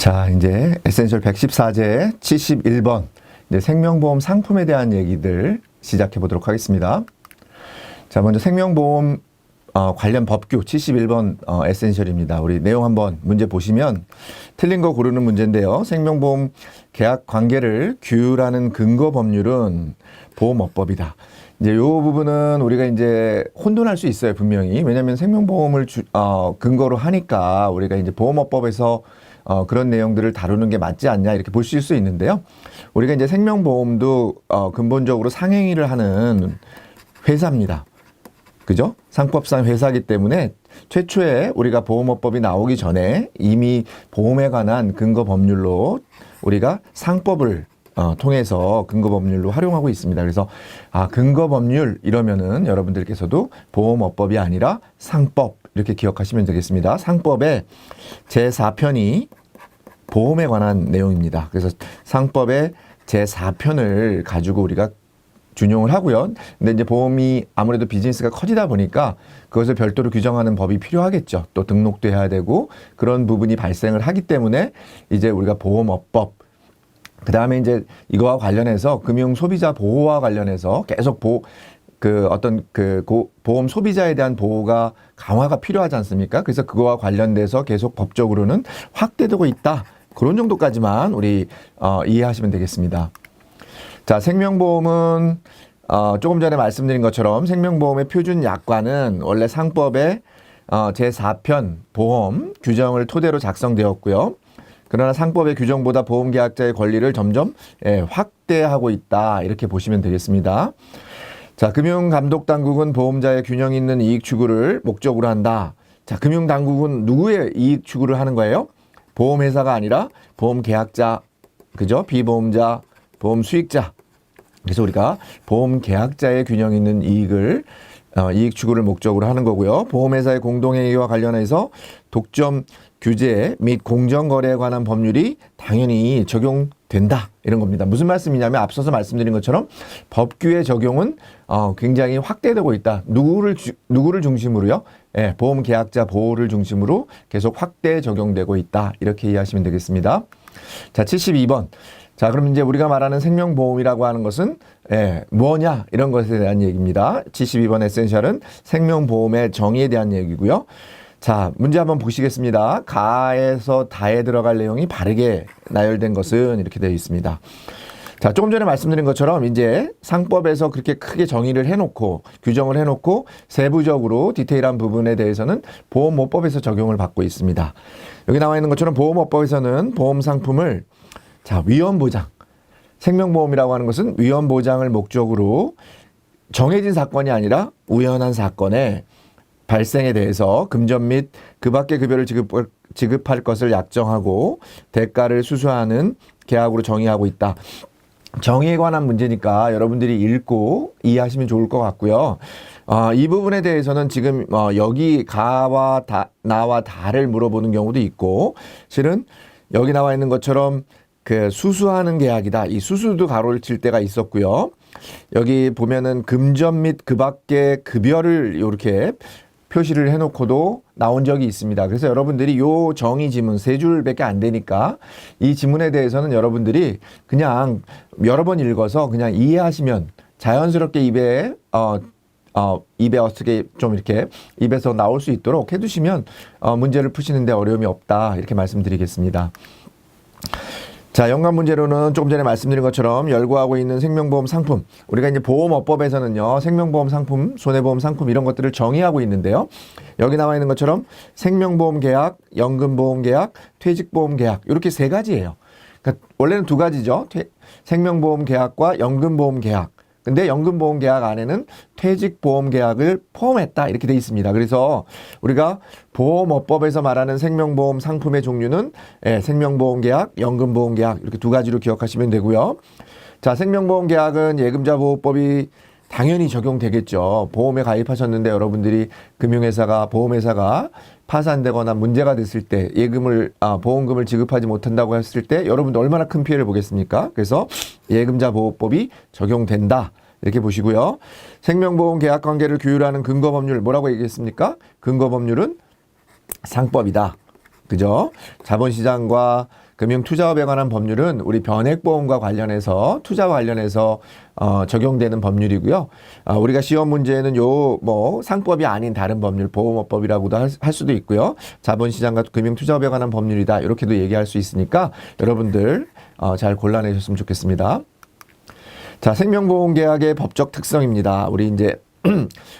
자, 이제 에센셜 114제 71번 이제 생명보험 상품에 대한 얘기들 시작해 보도록 하겠습니다. 자, 먼저 생명보험 관련 법규 71번 에센셜입니다. 우리 내용 한번 문제 보시면 틀린 거 고르는 문제인데요. 생명보험 계약 관계를 규율하는 근거 법률은 보험업법이다. 이제 요 부분은 우리가 이제 혼돈할 수 있어요, 분명히. 왜냐하면 생명보험을 근거로 하니까 우리가 이제 보험업법에서 그런 내용들을 다루는 게 맞지 않냐 이렇게 보실 수 있는데요. 우리가 이제 생명보험도 근본적으로 상행위를 하는 회사입니다. 그죠? 상법상 회사이기 때문에 최초에 우리가 보험업법이 나오기 전에 이미 보험에 관한 근거 법률로 우리가 상법을 통해서 근거 법률로 활용하고 있습니다. 그래서 근거 법률 이러면은 여러분들께서도 보험업법이 아니라 상법 이렇게 기억하시면 되겠습니다. 상법의 제4편이 보험에 관한 내용입니다. 그래서 상법의 제4편을 가지고 우리가 준용을 하고요. 근데 이제 보험이 아무래도 비즈니스가 커지다 보니까 그것을 별도로 규정하는 법이 필요하겠죠. 또 등록도 해야 되고 그런 부분이 발생을 하기 때문에 이제 우리가 보험업법 그 다음에 이제 이거와 관련해서 금융 소비자 보호와 관련해서 계속 보험 소비자에 대한 보호가 강화가 필요하지 않습니까? 그래서 그거와 관련돼서 계속 법적으로는 확대되고 있다. 그런 정도까지만 우리 이해하시면 되겠습니다. 자, 생명보험은 조금 전에 말씀드린 것처럼 생명보험의 표준 약관은 원래 상법의 제4편 보험 규정을 토대로 작성되었고요. 그러나 상법의 규정보다 보험계약자의 권리를 점점 확대하고 있다. 이렇게 보시면 되겠습니다. 자, 금융감독당국은 보험자의 균형 있는 이익 추구를 목적으로 한다. 자, 금융당국은 누구의 이익 추구를 하는 거예요? 보험회사가 아니라 보험계약자, 그죠? 비보험자, 보험 수익자. 그래서 우리가 보험계약자의 균형 있는 이익 추구를 목적으로 하는 거고요. 보험회사의 공동행위와 관련해서 독점 규제 및 공정거래에 관한 법률이 당연히 적용된다. 이런 겁니다. 무슨 말씀이냐면 앞서서 말씀드린 것처럼 법규의 적용은 굉장히 확대되고 있다. 누구를 중심으로요? 보험계약자 보호를 중심으로 계속 확대 적용되고 있다. 이렇게 이해하시면 되겠습니다. 자, 72번. 자, 그럼 이제 우리가 말하는 생명보험이라고 하는 것은 뭐냐 이런 것에 대한 얘기입니다. 72번 에센셜은 생명보험의 정의에 대한 얘기고요. 자, 문제 한번 보시겠습니다. 가에서 다에 들어갈 내용이 바르게 나열된 것은 이렇게 되어 있습니다. 자, 조금 전에 말씀드린 것처럼 이제 상법에서 그렇게 크게 정의를 해놓고 규정을 해놓고 세부적으로 디테일한 부분에 대해서는 보험업법에서 적용을 받고 있습니다. 여기 나와 있는 것처럼 보험업법에서는 보험 상품을 위험보장, 생명보험이라고 하는 것은 위험보장을 목적으로 정해진 사건이 아니라 우연한 사건에 발생에 대해서 금전 및 그 밖의 급여를 지급할 것을 약정하고 대가를 수수하는 계약으로 정의하고 있다. 정의에 관한 문제니까 여러분들이 읽고 이해하시면 좋을 것 같고요. 이 부분에 대해서는 지금 여기 가와 나와 다를 물어보는 경우도 있고 실은 여기 나와 있는 것처럼 그 수수하는 계약이다. 이 수수도 가로를 칠 때가 있었고요. 여기 보면은 금전 및 그 밖의 급여를 이렇게 표시를 해놓고도 나온 적이 있습니다. 그래서 여러분들이 요 정의 지문 3줄밖에 안 되니까 이 지문에 대해서는 여러분들이 그냥 여러 번 읽어서 그냥 이해하시면 자연스럽게 입에 어떻게 좀 이렇게 입에서 나올 수 있도록 해두시면 문제를 푸시는데 어려움이 없다. 이렇게 말씀드리겠습니다. 자, 연관 문제로는 조금 전에 말씀드린 것처럼 열거하고 있는 생명보험 상품. 우리가 이제 보험업법에서는요, 생명보험 상품, 손해보험 상품 이런 것들을 정의하고 있는데요. 여기 나와 있는 것처럼 생명보험 계약, 연금보험 계약, 퇴직보험 계약 이렇게 3가지예요. 그러니까 원래는 2가지죠. 생명보험 계약과 연금보험 계약. 근데 연금보험 계약 안에는 퇴직보험 계약을 포함했다 이렇게 돼 있습니다. 그래서 우리가 보험업법에서 말하는 생명보험 상품의 종류는 생명보험 계약, 연금보험 계약 이렇게 2가지로 기억하시면 되고요. 자, 생명보험 계약은 예금자보호법이 당연히 적용되겠죠. 보험에 가입하셨는데 여러분들이 보험회사가 파산되거나 문제가 됐을 때 보험금을 지급하지 못한다고 했을 때 여러분들 얼마나 큰 피해를 보겠습니까? 그래서 예금자보호법이 적용된다. 이렇게 보시고요. 생명보험 계약 관계를 규율하는 근거법률 뭐라고 얘기했습니까? 근거법률은 상법이다. 그죠? 자본시장과 금융투자업에 관한 법률은 우리 변액보험과 관련해서 투자와 관련해서 적용되는 법률이고요. 우리가 시험 문제는 요 뭐 상법이 아닌 다른 법률, 보험업법이라고도 할 수도 있고요. 자본시장과 금융투자업에 관한 법률이다 이렇게도 얘기할 수 있으니까 여러분들 잘 골라내셨으면 좋겠습니다. 자, 생명보험계약의 법적 특성입니다. 우리 이제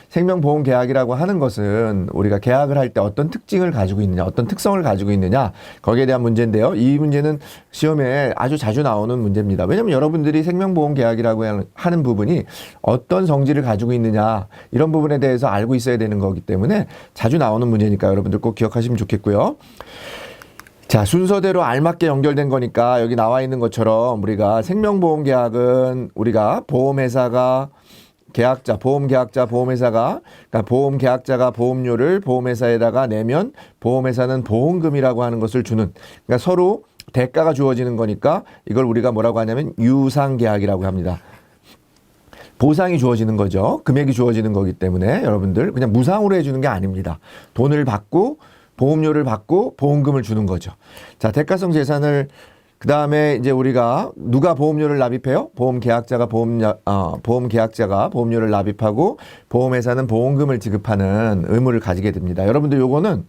생명보험계약이라고 하는 것은 우리가 계약을 할 때 어떤 특징을 가지고 있느냐, 어떤 특성을 가지고 있느냐, 거기에 대한 문제인데요. 이 문제는 시험에 아주 자주 나오는 문제입니다. 왜냐하면 여러분들이 생명보험계약이라고 하는 부분이 어떤 성질을 가지고 있느냐, 이런 부분에 대해서 알고 있어야 되는 거기 때문에 자주 나오는 문제니까 여러분들 꼭 기억하시면 좋겠고요. 자, 순서대로 알맞게 연결된 거니까 여기 나와 있는 것처럼 우리가 생명보험계약은 우리가 보험회사가 계약자, 보험계약자, 보험회사가, 그러니까 보험계약자가 보험료를 보험회사에다가 내면 보험회사는 보험금이라고 하는 것을 주는, 그러니까 서로 대가가 주어지는 거니까 이걸 우리가 뭐라고 하냐면 유상계약이라고 합니다. 보상이 주어지는 거죠. 금액이 주어지는 거기 때문에 여러분들 그냥 무상으로 해주는 게 아닙니다. 돈을 받고 보험료를 받고 보험금을 주는 거죠. 자, 대가성 재산을 그 다음에 이제 우리가 누가 보험료를 납입해요? 보험계약자가 보험료를 납입하고 보험회사는 보험금을 지급하는 의무를 가지게 됩니다. 여러분들 요거는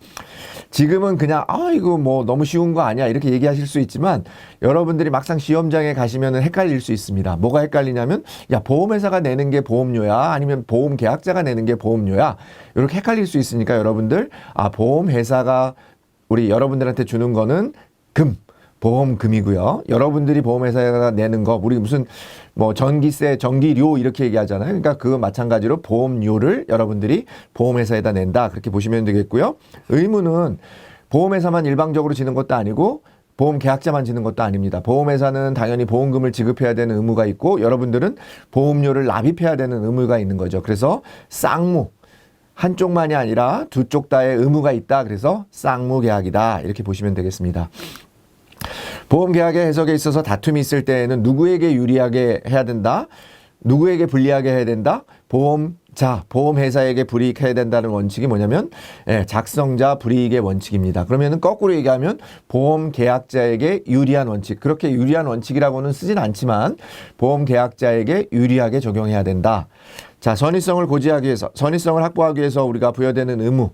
지금은 그냥 이거 뭐 너무 쉬운 거 아니야 이렇게 얘기하실 수 있지만 여러분들이 막상 시험장에 가시면은 헷갈릴 수 있습니다. 뭐가 헷갈리냐면 야, 보험회사가 내는 게 보험료야 아니면 보험계약자가 내는 게 보험료야 이렇게 헷갈릴 수 있으니까 여러분들 보험회사가 우리 여러분들한테 주는 거는 보험금이고요. 여러분들이 보험회사가 내는 거, 우리 무슨 뭐 전기세, 전기료 이렇게 얘기하잖아요. 그러니까 그거 마찬가지로 보험료를 여러분들이 보험회사에다 낸다. 그렇게 보시면 되겠고요. 의무는 보험회사만 일방적으로 지는 것도 아니고 보험계약자만 지는 것도 아닙니다. 보험회사는 당연히 보험금을 지급해야 되는 의무가 있고 여러분들은 보험료를 납입해야 되는 의무가 있는 거죠. 그래서 쌍무. 한쪽만이 아니라 두 쪽 다의 의무가 있다. 그래서 쌍무계약이다. 이렇게 보시면 되겠습니다. 보험계약의 해석에 있어서 다툼이 있을 때에는 누구에게 유리하게 해야 된다? 누구에게 불리하게 해야 된다? 보험회사에게 불이익해야 된다는 원칙이 뭐냐면 작성자 불이익의 원칙입니다. 그러면은 거꾸로 얘기하면 보험계약자에게 유리한 원칙. 그렇게 유리한 원칙이라고는 쓰진 않지만 보험계약자에게 유리하게 적용해야 된다. 자, 선의성을 확보하기 위해서 우리가 부여되는 의무.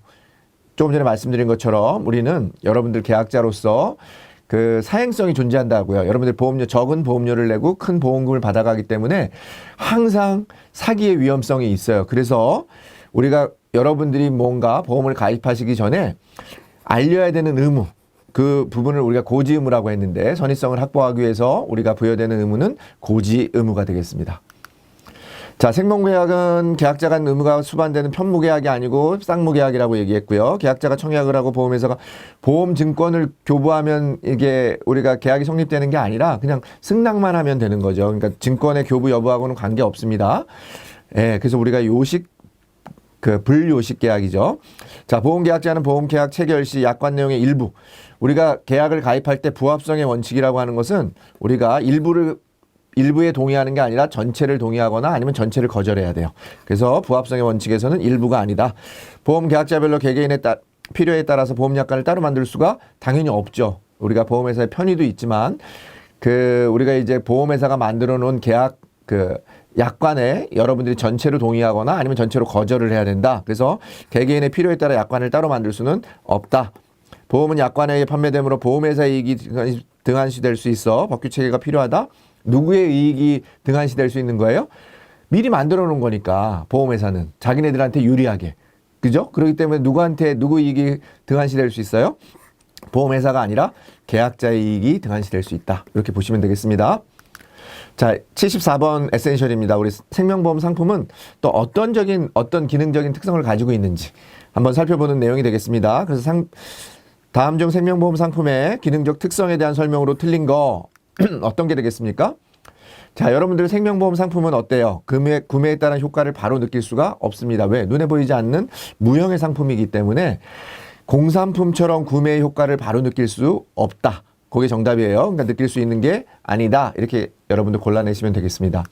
조금 전에 말씀드린 것처럼 우리는 여러분들 계약자로서 그 사행성이 존재한다고요. 여러분들 적은 보험료를 내고 큰 보험금을 받아가기 때문에 항상 사기의 위험성이 있어요. 그래서 우리가 여러분들이 뭔가 보험을 가입하시기 전에 알려야 되는 의무, 그 부분을 우리가 고지 의무라고 했는데 선의성을 확보하기 위해서 우리가 부여되는 의무는 고지 의무가 되겠습니다. 자, 생명계약은 계약자 간 의무가 수반되는 편무계약이 아니고 쌍무계약이라고 얘기했고요. 계약자가 청약을 하고 보험회사가 보험증권을 교부하면 이게 우리가 계약이 성립되는 게 아니라 그냥 승낙만 하면 되는 거죠. 그러니까 증권의 교부 여부하고는 관계 없습니다. 그래서 우리가 불요식 계약이죠. 자, 보험계약자는 보험계약 체결 시 약관 내용의 일부. 우리가 계약을 가입할 때 부합성의 원칙이라고 하는 것은 우리가 일부에 동의하는 게 아니라 전체를 동의하거나 아니면 전체를 거절해야 돼요. 그래서 부합성의 원칙에서는 일부가 아니다. 보험계약자별로 개개인의 필요에 따라서 보험약관을 따로 만들 수가 당연히 없죠. 우리가 보험회사의 편의도 있지만 우리가 이제 보험회사가 만들어 놓은 계약 약관에 여러분들이 전체로 동의하거나 아니면 전체로 거절을 해야 된다. 그래서 개개인의 필요에 따라 약관을 따로 만들 수는 없다. 보험은 약관에 의해 판매되므로 보험회사의 이익이 등한시될 수 있어 법규 체계가 필요하다. 누구의 이익이 등한시될 수 있는 거예요? 미리 만들어 놓은 거니까 보험회사는 자기네들한테 유리하게. 그죠? 그렇기 때문에 누구 이익이 등한시될 수 있어요? 보험회사가 아니라 계약자의 이익이 등한시될 수 있다. 이렇게 보시면 되겠습니다. 자, 74번 에센셜입니다. 우리 생명보험 상품은 또 어떤 기능적인 특성을 가지고 있는지 한번 살펴보는 내용이 되겠습니다. 그래서 다음 중 생명보험 상품의 기능적 특성에 대한 설명으로 틀린 거 어떤 게 되겠습니까? 자, 여러분들 생명보험 상품은 어때요? 구매에 따른 효과를 바로 느낄 수가 없습니다. 왜? 눈에 보이지 않는 무형의 상품이기 때문에 공산품처럼 구매의 효과를 바로 느낄 수 없다. 그게 정답이에요. 그러니까 느낄 수 있는 게 아니다. 이렇게 여러분들 골라내시면 되겠습니다.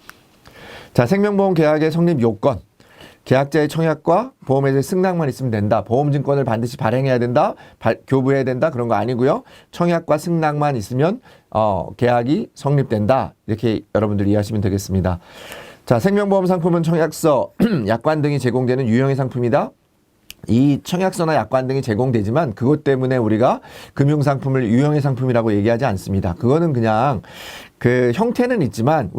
자, 생명보험 계약의 성립 요건. 계약자의 청약과 보험회사의 승낙만 있으면 된다. 보험증권을 반드시 발행해야 된다. 교부해야 된다. 그런 거 아니고요. 청약과 승낙만 있으면 계약이 성립된다. 이렇게 여러분들 이해하시면 되겠습니다. 자, 생명보험 상품은 청약서, 약관 등이 제공되는 유형의 상품이다. 이 청약서나 약관 등이 제공되지만 그것 때문에 우리가 금융상품을 유형의 상품이라고 얘기하지 않습니다. 그거는 그냥 그 형태는 있지만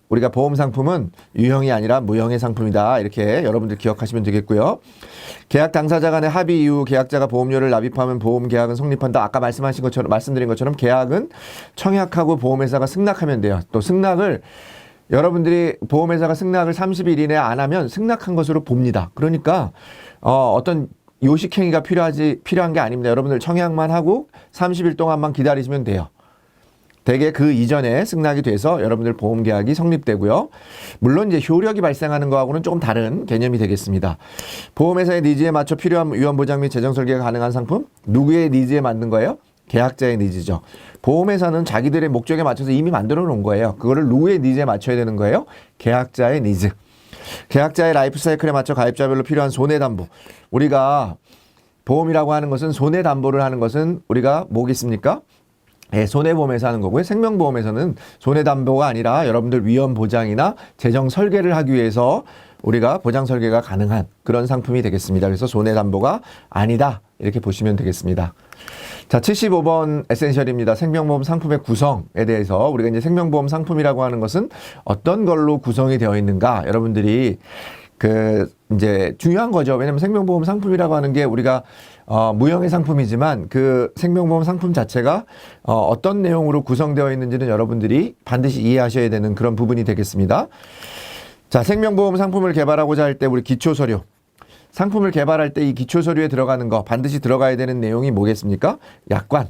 우리가 보험상품은 유형이 아니라 무형의 상품이다. 이렇게 여러분들 기억하시면 되겠고요. 계약 당사자 간의 합의 이후 계약자가 보험료를 납입하면 보험 계약은 성립한다. 아까 말씀드린 것처럼 계약은 청약하고 보험회사가 승낙하면 돼요. 또 승낙을 여러분들이 보험회사가 승낙을 30일 이내에 안 하면 승낙한 것으로 봅니다. 그러니까 어떤 요식행위가 필요한 게 아닙니다. 여러분들 청약만 하고 30일 동안만 기다리시면 돼요. 대개 그 이전에 승낙이 돼서 여러분들 보험 계약이 성립되고요. 물론 이제 효력이 발생하는 거하고는 조금 다른 개념이 되겠습니다. 보험회사의 니즈에 맞춰 필요한 위험 보장 및 재정 설계가 가능한 상품? 누구의 니즈에 맞는 거예요? 계약자의 니즈죠. 보험회사는 자기들의 목적에 맞춰서 이미 만들어 놓은 거예요. 그거를 누구의 니즈에 맞춰야 되는 거예요? 계약자의 니즈. 계약자의 라이프 사이클에 맞춰 가입자별로 필요한 손해담보. 우리가 보험이라고 하는 것은 손해담보를 하는 것은 우리가 뭐겠습니까? 손해보험에서 하는 거고요. 생명보험에서는 손해담보가 아니라 여러분들 위험 보장이나 재정 설계를 하기 위해서 우리가 보장 설계가 가능한 그런 상품이 되겠습니다. 그래서 손해담보가 아니다. 이렇게 보시면 되겠습니다. 자, 75번 에센셜입니다. 생명보험 상품의 구성에 대해서 우리가 이제 생명보험 상품이라고 하는 것은 어떤 걸로 구성이 되어 있는가 여러분들이 이제 중요한 거죠. 왜냐면 생명보험 상품이라고 하는 게 우리가 무형의 상품이지만 그 생명보험 상품 자체가 어떤 내용으로 구성되어 있는지는 여러분들이 반드시 이해하셔야 되는 그런 부분이 되겠습니다. 자, 생명보험 상품을 개발하고자 할 때 우리 기초서류. 상품을 개발할 때 이 기초서류에 들어가는 거 반드시 들어가야 되는 내용이 뭐겠습니까? 약관.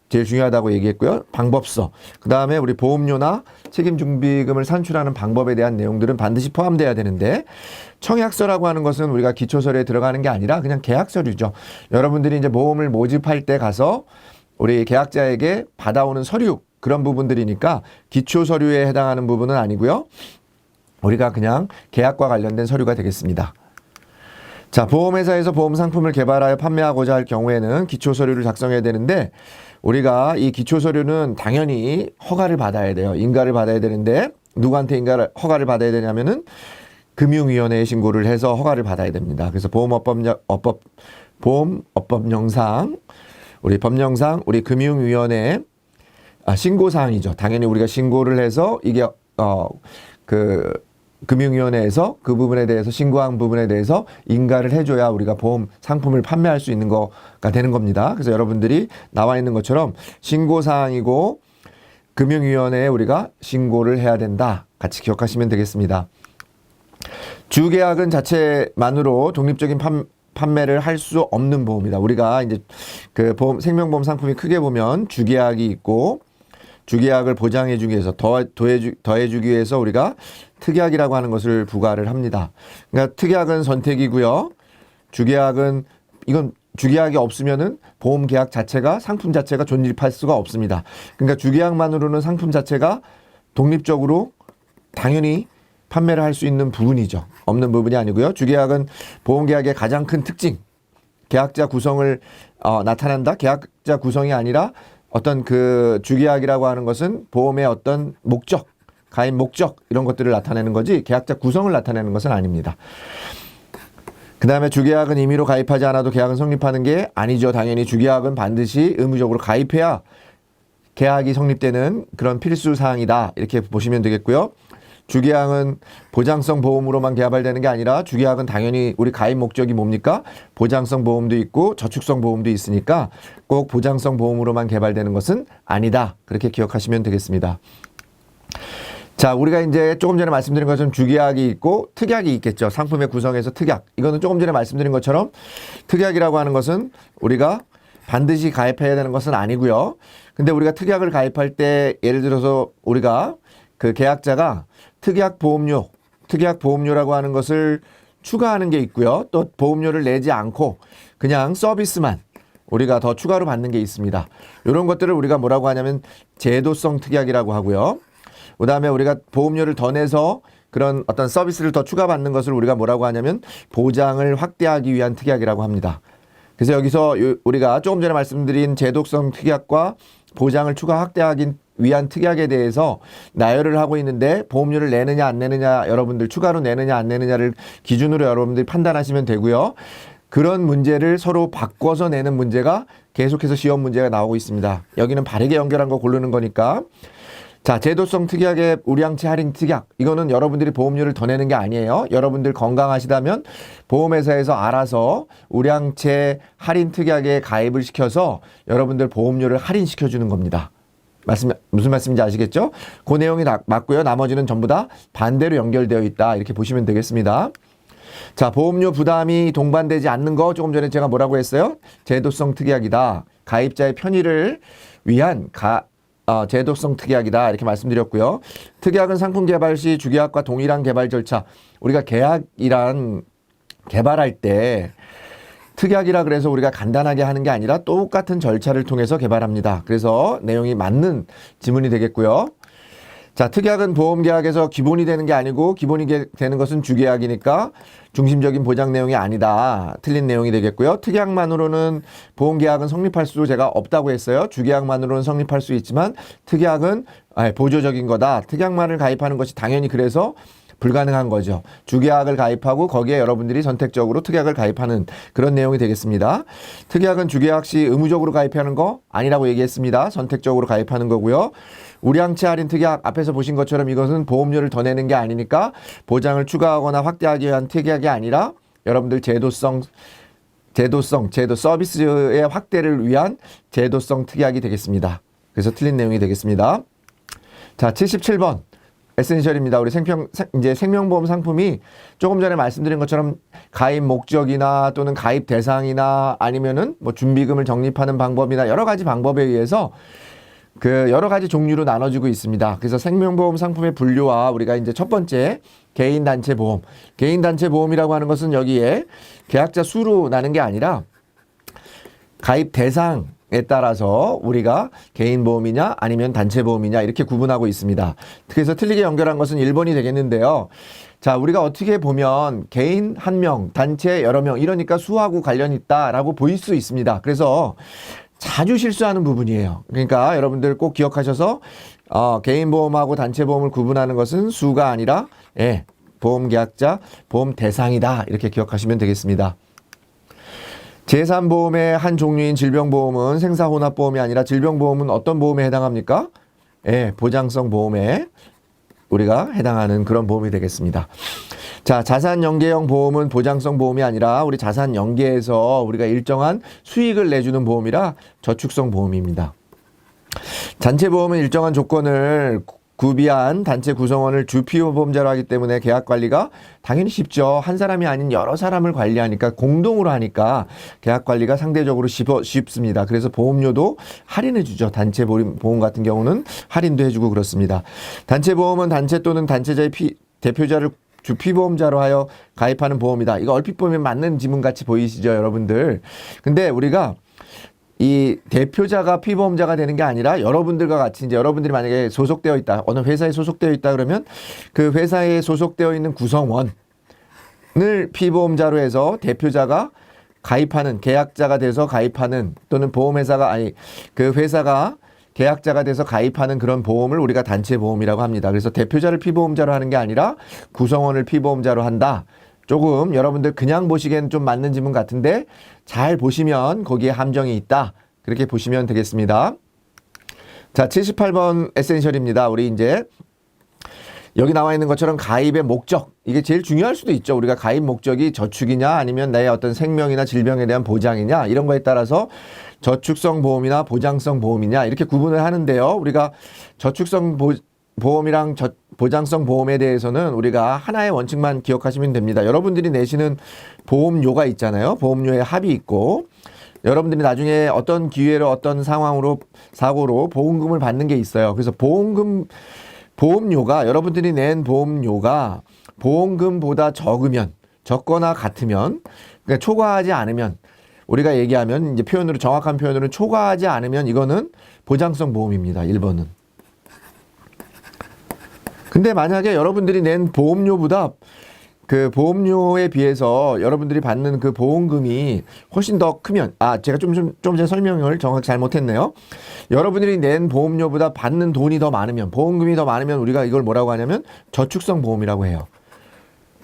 제일 중요하다고 얘기했고요. 방법서. 그 다음에 우리 보험료나 책임준비금을 산출하는 방법에 대한 내용들은 반드시 포함돼야 되는데 청약서라고 하는 것은 우리가 기초서류에 들어가는 게 아니라 그냥 계약서류죠. 여러분들이 이제 보험을 모집할 때 가서 우리 계약자에게 받아오는 서류 그런 부분들이니까 기초서류에 해당하는 부분은 아니고요. 우리가 그냥 계약과 관련된 서류가 되겠습니다. 자, 보험회사에서 보험 상품을 개발하여 판매하고자 할 경우에는 기초서류를 작성해야 되는데 우리가 이 기초서류는 당연히 허가를 받아야 돼요. 인가를 받아야 되는데 누구한테 허가를 받아야 되냐면은 금융위원회에 신고를 해서 허가를 받아야 됩니다. 그래서 보험업법령상 우리 법령상 우리 금융위원회에 신고사항이죠. 당연히 우리가 신고를 해서 이게 금융위원회에서 그 부분에 대해서 신고한 부분에 대해서 인가를 해줘야 우리가 보험 상품을 판매할 수 있는 거가 되는 겁니다. 그래서 여러분들이 나와 있는 것처럼 신고사항이고 금융위원회에 우리가 신고를 해야 된다. 같이 기억하시면 되겠습니다. 주계약은 자체만으로 독립적인 판매를 할 수 없는 보험이다. 우리가 이제 생명보험 상품이 크게 보면 주계약이 있고 주계약을 보장해주기 위해서 더해주기 위해서 우리가 특약이라고 하는 것을 부과를 합니다. 그러니까 특약은 선택이고요. 이건 주계약이 없으면은 보험 계약 자체가 상품 자체가 존립할 수가 없습니다. 그러니까 주계약만으로는 상품 자체가 독립적으로 당연히 판매를 할 수 있는 부분이죠. 없는 부분이 아니고요. 주계약은 보험계약의 가장 큰 특징, 계약자 구성을 나타낸다. 계약자 구성이 아니라 어떤 주계약이라고 하는 것은 보험의 어떤 목적, 가입 목적 이런 것들을 나타내는 거지 계약자 구성을 나타내는 것은 아닙니다. 그 다음에 주계약은 임의로 가입하지 않아도 계약은 성립하는 게 아니죠. 당연히 주계약은 반드시 의무적으로 가입해야 계약이 성립되는 그런 필수 사항이다. 이렇게 보시면 되겠고요. 주계약은 보장성 보험으로만 개발되는 게 아니라 주계약은 당연히 우리 가입 목적이 뭡니까? 보장성 보험도 있고 저축성 보험도 있으니까 꼭 보장성 보험으로만 개발되는 것은 아니다. 그렇게 기억하시면 되겠습니다. 자, 우리가 이제 조금 전에 말씀드린 것처럼 주계약이 있고 특약이 있겠죠. 상품의 구성에서 특약. 이거는 조금 전에 말씀드린 것처럼 특약이라고 하는 것은 우리가 반드시 가입해야 되는 것은 아니고요. 근데 우리가 특약을 가입할 때 예를 들어서 우리가 계약자가 특약 보험료라고 하는 것을 추가하는 게 있고요. 또 보험료를 내지 않고 그냥 서비스만 우리가 더 추가로 받는 게 있습니다. 이런 것들을 우리가 뭐라고 하냐면 제도성 특약이라고 하고요. 그 다음에 우리가 보험료를 더 내서 그런 어떤 서비스를 더 추가받는 것을 우리가 뭐라고 하냐면 보장을 확대하기 위한 특약이라고 합니다. 그래서 여기서 우리가 조금 전에 말씀드린 제도성 특약과 보장을 추가 확대하기 위한 특약에 대해서 나열을 하고 있는데 보험료를 내느냐 안 내느냐 여러분들 추가로 내느냐 안 내느냐를 기준으로 여러분들이 판단하시면 되고요. 그런 문제를 서로 바꿔서 내는 문제가 계속해서 시험 문제가 나오고 있습니다. 여기는 바르게 연결한 거 고르는 거니까. 자, 제도성 특약의 우량치 할인 특약. 이거는 여러분들이 보험료를 더 내는 게 아니에요. 여러분들 건강하시다면 보험회사에서 알아서 우량치 할인 특약에 가입을 시켜서 여러분들 보험료를 할인시켜주는 겁니다. 무슨 말씀인지 아시겠죠? 그 내용이 맞고요. 나머지는 전부 다 반대로 연결되어 있다. 이렇게 보시면 되겠습니다. 자, 보험료 부담이 동반되지 않는 거 조금 전에 제가 뭐라고 했어요? 제도성 특약이다. 가입자의 편의를 위한 제도성 특약이다. 이렇게 말씀드렸고요. 특약은 상품 개발 시 주계약과 동일한 개발 절차. 우리가 개발할 때 특약이라 그래서 우리가 간단하게 하는 게 아니라 똑같은 절차를 통해서 개발합니다. 그래서 내용이 맞는 지문이 되겠고요. 자, 특약은 보험계약에서 기본이 되는 게 아니고 기본이 되는 것은 주계약이니까 중심적인 보장 내용이 아니다. 틀린 내용이 되겠고요. 특약만으로는 보험계약은 성립할 수도 제가 없다고 했어요. 주계약만으로는 성립할 수 있지만 특약은 보조적인 거다. 특약만을 가입하는 것이 당연히 그래서 불가능한 거죠. 주계약을 가입하고 거기에 여러분들이 선택적으로 특약을 가입하는 그런 내용이 되겠습니다. 특약은 주계약 시 의무적으로 가입하는 거 아니라고 얘기했습니다. 선택적으로 가입하는 거고요. 우량치 할인 특약 앞에서 보신 것처럼 이것은 보험료를 더 내는 게 아니니까 보장을 추가하거나 확대하기 위한 특약이 아니라 여러분들 제도 서비스의 확대를 위한 제도성 특약이 되겠습니다. 그래서 틀린 내용이 되겠습니다. 자, 77번. 에센셜입니다. 우리 이제 생명보험 상품이 조금 전에 말씀드린 것처럼 가입 목적이나 또는 가입 대상이나 아니면은 뭐 준비금을 적립하는 방법이나 여러 가지 방법에 의해서 그 여러 가지 종류로 나눠지고 있습니다. 그래서 생명보험 상품의 분류와 우리가 이제 첫 번째 개인단체 보험. 개인단체 보험이라고 하는 것은 여기에 계약자 수로 나는 게 아니라 가입 대상에 따라서 우리가 개인 보험이냐 아니면 단체 보험이냐 이렇게 구분하고 있습니다. 그래서 틀리게 연결한 것은 1번이 되겠는데요. 자, 우리가 어떻게 보면 개인 1명, 단체 여러 명 이러니까 수하고 관련이 있다라고 보일 수 있습니다. 그래서 자주 실수하는 부분이에요. 그러니까 여러분들 꼭 기억하셔서 개인 보험하고 단체 보험을 구분하는 것은 수가 아니라 보험 계약자, 보험 대상이다. 이렇게 기억하시면 되겠습니다. 제3보험의 한 종류인 질병보험은 생사혼합보험이 아니라 질병보험은 어떤 보험에 해당합니까? 보장성 보험에 우리가 해당하는 그런 보험이 되겠습니다. 자, 자산연계형 보험은 보장성 보험이 아니라 우리 자산연계에서 우리가 일정한 수익을 내주는 보험이라 저축성 보험입니다. 단체보험은 일정한 조건을 구비한 단체 구성원을 주피보험자로 하기 때문에 계약 관리가 당연히 쉽죠. 한 사람이 아닌 여러 사람을 관리하니까 공동으로 하니까 계약 관리가 상대적으로 쉽습니다. 그래서 보험료도 할인해 주죠. 단체 보험 같은 경우는 할인도 해주고 그렇습니다. 단체 보험은 단체 또는 단체자의 대표자를 주피보험자로 하여 가입하는 보험이다. 이거 얼핏 보면 맞는 지문같이 보이시죠, 여러분들. 근데 우리가 이 대표자가 피보험자가 되는 게 아니라 여러분들과 같이 이제 여러분들이 만약에 소속되어 있다. 어느 회사에 소속되어 있다 그러면 그 회사에 소속되어 있는 구성원을 피보험자로 해서 대표자가 가입하는 계약자가 돼서 가입하는 또는 보험회사가 그 회사가 계약자가 돼서 가입하는 그런 보험을 우리가 단체 보험이라고 합니다. 그래서 대표자를 피보험자로 하는 게 아니라 구성원을 피보험자로 한다. 조금 여러분들 그냥 보시기엔 좀 맞는 지문 같은데 잘 보시면 거기에 함정이 있다. 그렇게 보시면 되겠습니다. 자, 78번 에센셜입니다. 우리 이제 여기 나와 있는 것처럼 가입의 목적. 이게 제일 중요할 수도 있죠. 우리가 가입 목적이 저축이냐 아니면 나의 어떤 생명이나 질병에 대한 보장이냐 이런 거에 따라서 저축성 보험이나 보장성 보험이냐 이렇게 구분을 하는데요. 우리가 저축성 보험이랑 보장성 보험에 대해서는 우리가 하나의 원칙만 기억하시면 됩니다. 여러분들이 내시는 보험료가 있잖아요. 보험료의 합이 있고 여러분들이 나중에 어떤 기회로 어떤 상황으로 사고로 보험금을 받는 게 있어요. 그래서 보험료가 여러분들이 낸 보험료가 보험금보다 적거나 같으면 그러니까 초과하지 않으면 우리가 얘기하면 이제 정확한 표현으로 초과하지 않으면 이거는 보장성 보험입니다. 1번은. 근데 만약에 여러분들이 낸 보험료보다 그 보험료에 비해서 여러분들이 받는 그 보험금이 훨씬 더 크면, 제가 좀 전에 설명을 정확히 잘못했네요. 여러분들이 낸 보험료보다 받는 돈이 더 많으면, 보험금이 더 많으면 우리가 이걸 뭐라고 하냐면 저축성 보험이라고 해요.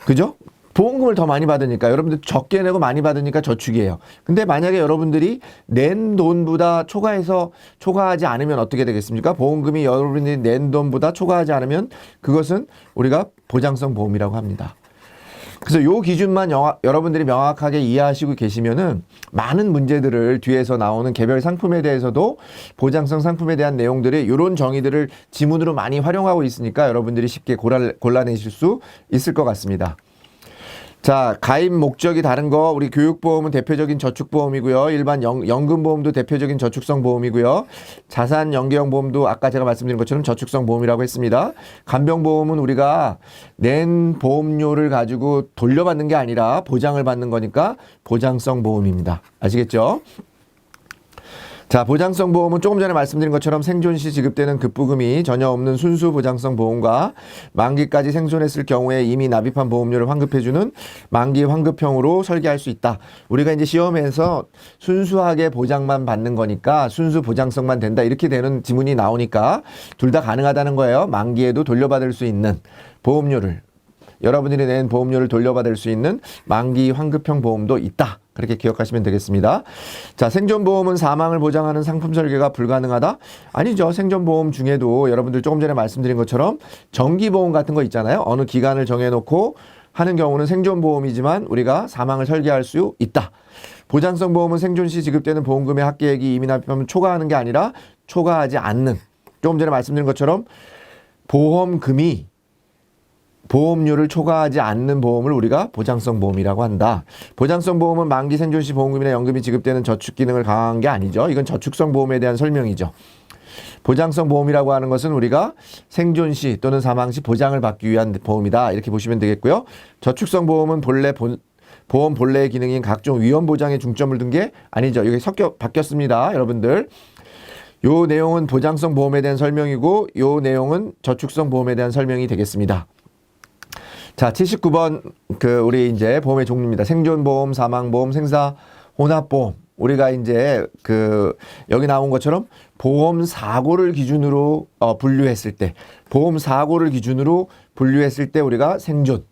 그죠? 보험금을 더 많이 받으니까, 여러분들 적게 내고 많이 받으니까 저축이에요. 근데 만약에 여러분들이 낸 돈보다 초과하지 않으면 어떻게 되겠습니까? 보험금이 여러분들이 낸 돈보다 초과하지 않으면 그것은 우리가 보장성 보험이라고 합니다. 그래서 요 기준만 여러분들이 명확하게 이해하시고 계시면은 많은 문제들을 뒤에서 나오는 개별 상품에 대해서도 보장성 상품에 대한 내용들이 이런 정의들을 지문으로 많이 활용하고 있으니까 여러분들이 쉽게 골라내실 수 있을 것 같습니다. 자, 가입 목적이 다른 거, 우리 교육보험은 대표적인 저축보험이고요. 일반 연금보험도 대표적인 저축성 보험이고요. 자산 연계형 보험도 아까 제가 말씀드린 것처럼 저축성 보험이라고 했습니다. 간병보험은 우리가 낸 보험료를 가지고 돌려받는 게 아니라 보장을 받는 거니까 보장성 보험입니다. 아시겠죠? 자, 보장성 보험은 조금 전에 말씀드린 것처럼 생존 시 지급되는 급부금이 전혀 없는 순수 보장성 보험과 만기까지 생존했을 경우에 이미 납입한 보험료를 환급해주는 만기 환급형으로 설계할 수 있다. 우리가 이제 시험에서 순수하게 보장만 받는 거니까 순수 보장성만 된다. 이렇게 되는 지문이 나오니까 둘 다 가능하다는 거예요. 만기에도 돌려받을 수 있는 보험료를, 여러분들이 낸 보험료를 돌려받을 수 있는 만기 환급형 보험도 있다. 그렇게 기억하시면 되겠습니다. 자, 생존보험은 사망을 보장하는 상품 설계가 불가능하다? 아니죠. 생존보험 중에도 여러분들 조금 전에 말씀드린 것처럼 정기보험 같은 거 있잖아요. 어느 기간을 정해놓고 하는 경우는 생존보험이지만 우리가 사망을 설계할 수 있다. 보장성 보험은 생존 시 지급되는 보험금의 합계액이 이미 납입하면 초과하는 게 아니라 초과하지 않는, 조금 전에 말씀드린 것처럼 보험금이 보험료를 초과하지 않는 보험을 우리가 보장성 보험이라고 한다. 보장성 보험은 만기 생존 시 보험금이나 연금이 지급되는 저축 기능을 강화한 게 아니죠. 이건 저축성 보험에 대한 설명이죠. 보장성 보험이라고 하는 것은 우리가 생존 시 또는 사망 시 보장을 받기 위한 보험이다. 이렇게 보시면 되겠고요. 저축성 보험은 보험 본래의 기능인 각종 위험 보장에 중점을 둔 게 아니죠. 이게 바뀌었습니다. 여러분들. 요 내용은 보장성 보험에 대한 설명이고 요 내용은 저축성 보험에 대한 설명이 되겠습니다. 자, 79번 우리 이제 보험의 종류입니다. 생존보험, 사망보험, 생사 혼합보험. 우리가 이제 여기 나온 것처럼 보험 사고를 기준으로 분류했을 때, 우리가 생존,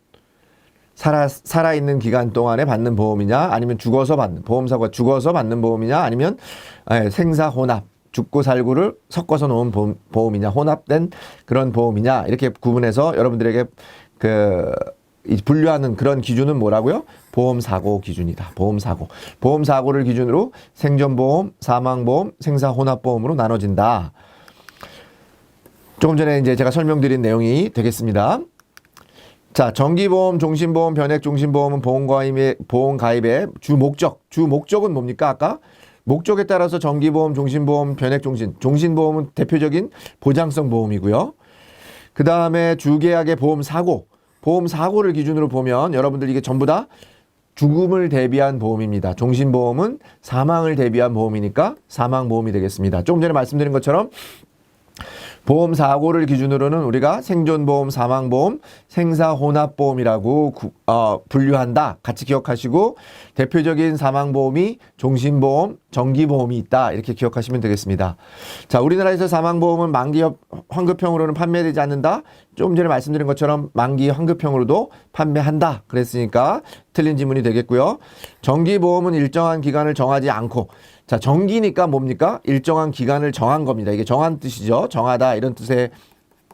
살아있는 기간 동안에 받는 보험이냐, 아니면 보험사고가 죽어서 받는 보험이냐, 아니면 생사 혼합, 죽고 살고를 섞어서 놓은 보험이냐, 혼합된 그런 보험이냐, 이렇게 구분해서 여러분들에게 분류하는 그런 기준은 뭐라고요? 보험사고 기준이다. 보험사고를 기준으로 생존보험, 사망보험, 생사혼합보험으로 나눠진다. 조금 전에 이제 제가 설명드린 내용이 되겠습니다. 자, 정기보험, 종신보험, 변액종신보험은 보험 가입의 주 목적은 뭡니까? 아까 목적에 따라서 정기보험, 종신보험, 종신보험은 대표적인 보장성 보험이고요. 그 다음에 주계약의 보험사고를 기준으로 보면 여러분들 이게 전부 다 죽음을 대비한 보험입니다. 종신보험은 사망을 대비한 보험이니까 사망보험이 되겠습니다. 조금 전에 말씀드린 것처럼 보험사고를 기준으로는 우리가 생존보험, 사망보험, 생사혼합보험이라고 분류한다. 같이 기억하시고 대표적인 사망보험이 종신보험, 정기보험이 있다. 이렇게 기억하시면 되겠습니다. 자, 우리나라에서 사망보험은 만기 환급형으로는 판매되지 않는다. 조금 전에 말씀드린 것처럼 만기 환급형으로도 판매한다. 그랬으니까 틀린 지문이 되겠고요. 정기보험은 일정한 기간을 정하지 않고, 자, 정기니까 뭡니까? 일정한 기간을 정한 겁니다. 이게 정한 뜻이죠. 정하다 이런 뜻의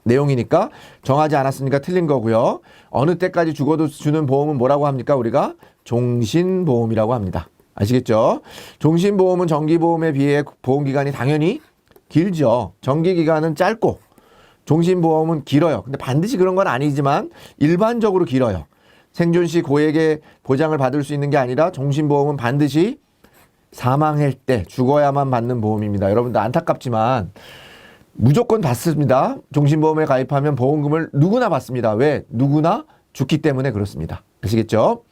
내용이니까 정하지 않았으니까 틀린 거고요. 어느 때까지 죽어도 주는 보험은 뭐라고 합니까? 우리가 종신보험이라고 합니다. 아시겠죠? 종신보험은 정기보험에 비해 보험기간이 당연히 길죠. 정기기간은 짧고 종신보험은 길어요. 근데 반드시 그런 건 아니지만 일반적으로 길어요. 생존 시 고액의 보장을 받을 수 있는 게 아니라 종신보험은 반드시 사망할 때 죽어야만 받는 보험입니다. 여러분들 안타깝지만 무조건 받습니다. 종신보험에 가입하면 보험금을 누구나 받습니다. 왜? 누구나 죽기 때문에 그렇습니다. 아시겠죠?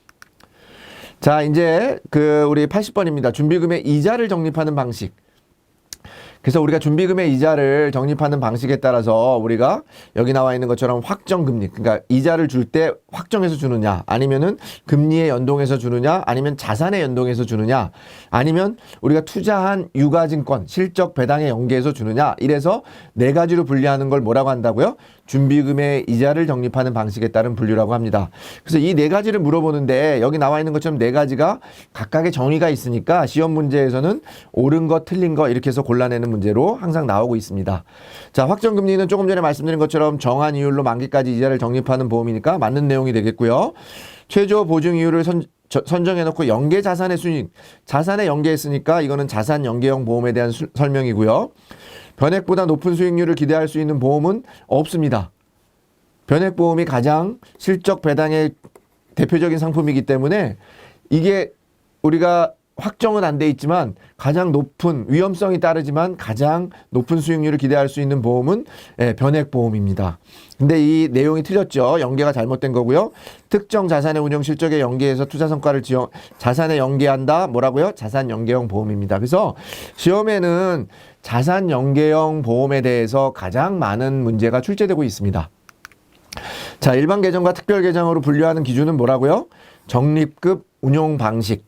자, 이제 우리 80번입니다. 준비금의 이자를 적립하는 방식. 그래서 우리가 준비금의 이자를 적립하는 방식에 따라서 우리가 여기 나와 있는 것처럼 확정금리, 그러니까 이자를 줄 때 확정해서 주느냐, 아니면은 금리에 연동해서 주느냐, 아니면 자산에 연동해서 주느냐, 아니면 우리가 투자한 유가증권 실적 배당에 연계해서 주느냐, 이래서 네 가지로 분류하는 걸 뭐라고 한다고요? 준비금의 이자를 적립하는 방식에 따른 분류라고 합니다. 그래서 이 네 가지를 물어보는데 여기 나와 있는 것처럼 네 가지가 각각의 정의가 있으니까 시험 문제에서는 옳은 거 틀린 거 이렇게 해서 골라내는 문제로 항상 나오고 있습니다. 자, 확정금리는 조금 전에 말씀드린 것처럼 정한 이율로 만기까지 이자를 적립하는 보험이니까 맞는 내용이 되겠고요. 최저 보증 이율을 선정해놓고 연계 자산의 수익, 자산에 연계했으니까 이거는 자산 연계형 보험에 대한 설명이고요. 변액보다 높은 수익률을 기대할 수 있는 보험은 없습니다. 변액보험이 가장 실적 배당의 대표적인 상품이기 때문에 이게 우리가 확정은 안 돼 있지만 가장 높은 위험성이 따르지만 가장 높은 수익률을 기대할 수 있는 보험은 변액보험입니다. 근데 이 내용이 틀렸죠. 연계가 잘못된 거고요. 특정 자산의 운용 실적에 연계해서 투자 성과를 자산에 연계한다. 뭐라고요? 자산 연계형 보험입니다. 그래서 시험에는 자산 연계형 보험에 대해서 가장 많은 문제가 출제되고 있습니다. 자, 일반 계정과 특별 계정으로 분류하는 기준은 뭐라고요? 적립급 운용 방식.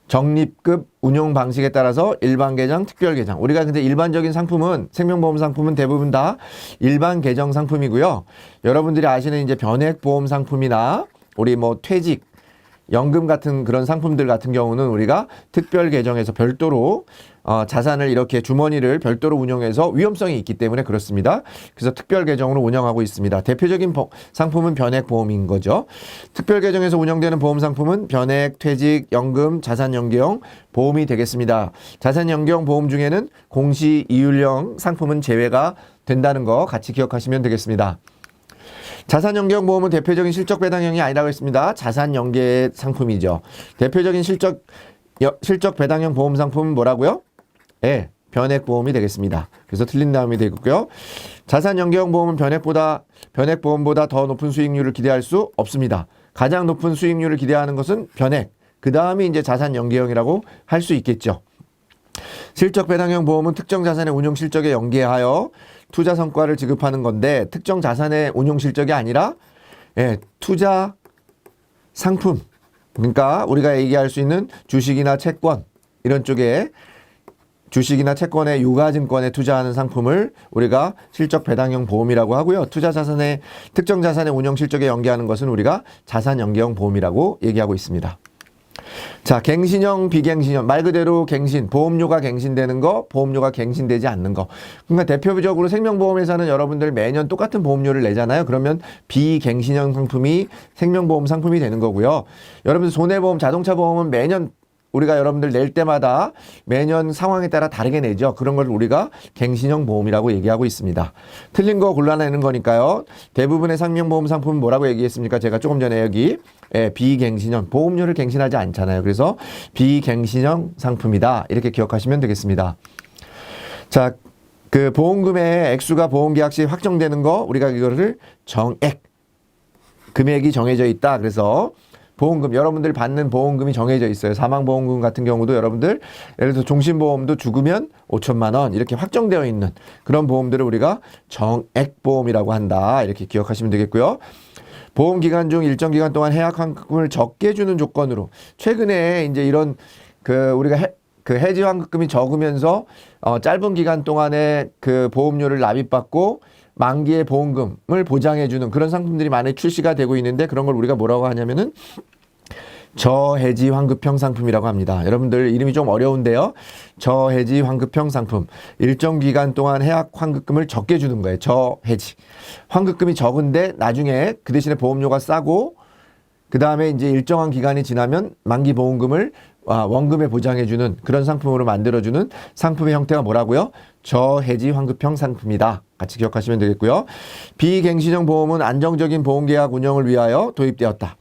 적립급 운용 방식에 따라서 일반 계정, 특별 계정. 우리가 근데 일반적인 상품은, 생명보험 상품은 대부분 다 일반 계정 상품이고요. 여러분들이 아시는 이제 변액보험 상품이나 우리 뭐 퇴직, 연금 같은 그런 상품들 같은 경우는 우리가 특별 계정에서 별도로 자산을 이렇게 주머니를 별도로 운영해서 위험성이 있기 때문에 그렇습니다. 그래서 특별 계정으로 운영하고 있습니다. 대표적인 상품은 변액보험인 거죠. 특별 계정에서 운영되는 보험 상품은 변액, 퇴직, 연금, 자산 연계형 보험이 되겠습니다. 자산 연계형 보험 중에는 공시 이율형 상품은 제외가 된다는 거 같이 기억하시면 되겠습니다. 자산 연계형 보험은 대표적인 실적 배당형이 아니라고 했습니다. 자산 연계 상품이죠. 대표적인 실적 배당형 보험 상품은 뭐라고요? 예, 변액보험이 되겠습니다. 그래서 틀린 다음이 되겠고요. 자산 연계형 보험은 변액보험보다 더 높은 수익률을 기대할 수 없습니다. 가장 높은 수익률을 기대하는 것은 변액. 그 다음이 이제 자산 연계형이라고 할 수 있겠죠. 실적 배당형 보험은 특정 자산의 운용 실적에 연계하여 투자 성과를 지급하는 건데 특정 자산의 운용 실적이 아니라 투자 상품, 그러니까 우리가 얘기할 수 있는 주식이나 채권 이런 쪽에 주식이나 채권의 유가증권에 투자하는 상품을 우리가 실적 배당형 보험이라고 하고요. 특정 자산의 운용 실적에 연계하는 것은 우리가 자산 연계형 보험이라고 얘기하고 있습니다. 자, 갱신형, 비갱신형. 말 그대로 갱신, 보험료가 갱신되는 거, 보험료가 갱신되지 않는 거. 그러니까 대표적으로 생명보험회사는 여러분들 매년 똑같은 보험료를 내잖아요. 그러면 비갱신형 상품이 생명보험 상품이 되는 거고요. 여러분들 손해보험, 자동차 보험은 매년 우리가 여러분들 낼 때마다 매년 상황에 따라 다르게 내죠. 그런 걸 우리가 갱신형 보험이라고 얘기하고 있습니다. 틀린 거 골라내는 거니까요. 대부분의 생명보험 상품은 뭐라고 얘기했습니까? 제가 조금 전에 여기 비갱신형, 보험료를 갱신하지 않잖아요. 그래서 비갱신형 상품이다. 이렇게 기억하시면 되겠습니다. 자, 그 보험금의 액수가 보험계약 시 확정되는 거 우리가 이거를 정액, 금액이 정해져 있다. 그래서 보험금, 여러분들 받는 보험금이 정해져 있어요. 사망보험금 같은 경우도 여러분들 예를 들어서 종신보험도 죽으면 5천만 원 이렇게 확정되어 있는 그런 보험들을 우리가 정액보험이라고 한다. 이렇게 기억하시면 되겠고요. 보험기간 중 일정 기간 동안 해약 환급금을 적게 주는 조건으로 최근에 이제 이런 우리가 해지 환급금이 적으면서 짧은 기간 동안에 그 보험료를 납입받고 만기의 보험금을 보장해주는 그런 상품들이 많이 출시가 되고 있는데 그런 걸 우리가 뭐라고 하냐면은 저해지 환급형 상품이라고 합니다. 여러분들 이름이 좀 어려운데요. 저해지 환급형 상품. 일정 기간 동안 해약 환급금을 적게 주는 거예요. 저해지. 환급금이 적은데 나중에 그 대신에 보험료가 싸고 그 다음에 이제 일정한 기간이 지나면 만기 보험금을 원금에 보장해주는 그런 상품으로 만들어주는 상품의 형태가 뭐라고요? 저해지 환급형 상품이다. 같이 기억하시면 되겠고요. 비갱신형 보험은 안정적인 보험계약 운영을 위하여 도입되었다.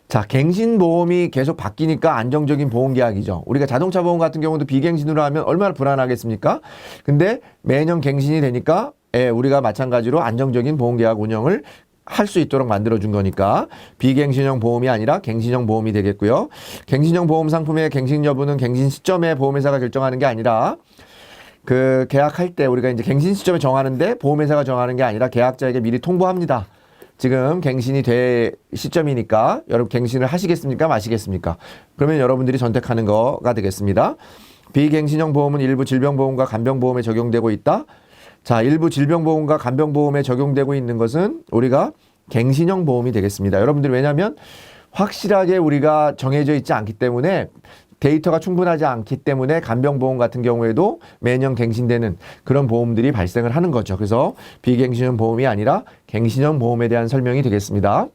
자, 갱신보험이 계속 바뀌니까 안정적인 보험계약이죠. 우리가 자동차 보험 같은 경우도 비갱신으로 하면 얼마나 불안하겠습니까? 근데 매년 갱신이 되니까 우리가 마찬가지로 안정적인 보험계약 운영을 할 수 있도록 만들어준 거니까 비갱신형 보험이 아니라 갱신형 보험이 되겠고요. 갱신형 보험 상품의 갱신 여부는 갱신 시점에 보험회사가 결정하는 게 아니라 그 계약할 때 우리가 이제 갱신 시점에 정하는데 보험회사가 정하는 게 아니라 계약자에게 미리 통보합니다. 지금 갱신이 될 시점이니까 여러분 갱신을 하시겠습니까? 마시겠습니까? 그러면 여러분들이 선택하는 거가 되겠습니다. 비갱신형 보험은 일부 질병보험과 간병보험에 적용되고 있다. 자, 일부 질병보험과 간병보험에 적용되고 있는 것은 우리가 갱신형 보험이 되겠습니다. 여러분들이 왜냐하면 확실하게 우리가 정해져 있지 않기 때문에 데이터가 충분하지 않기 때문에 간병보험 같은 경우에도 매년 갱신되는 그런 보험들이 발생을 하는 거죠. 그래서 비갱신형 보험이 아니라 갱신형 보험에 대한 설명이 되겠습니다.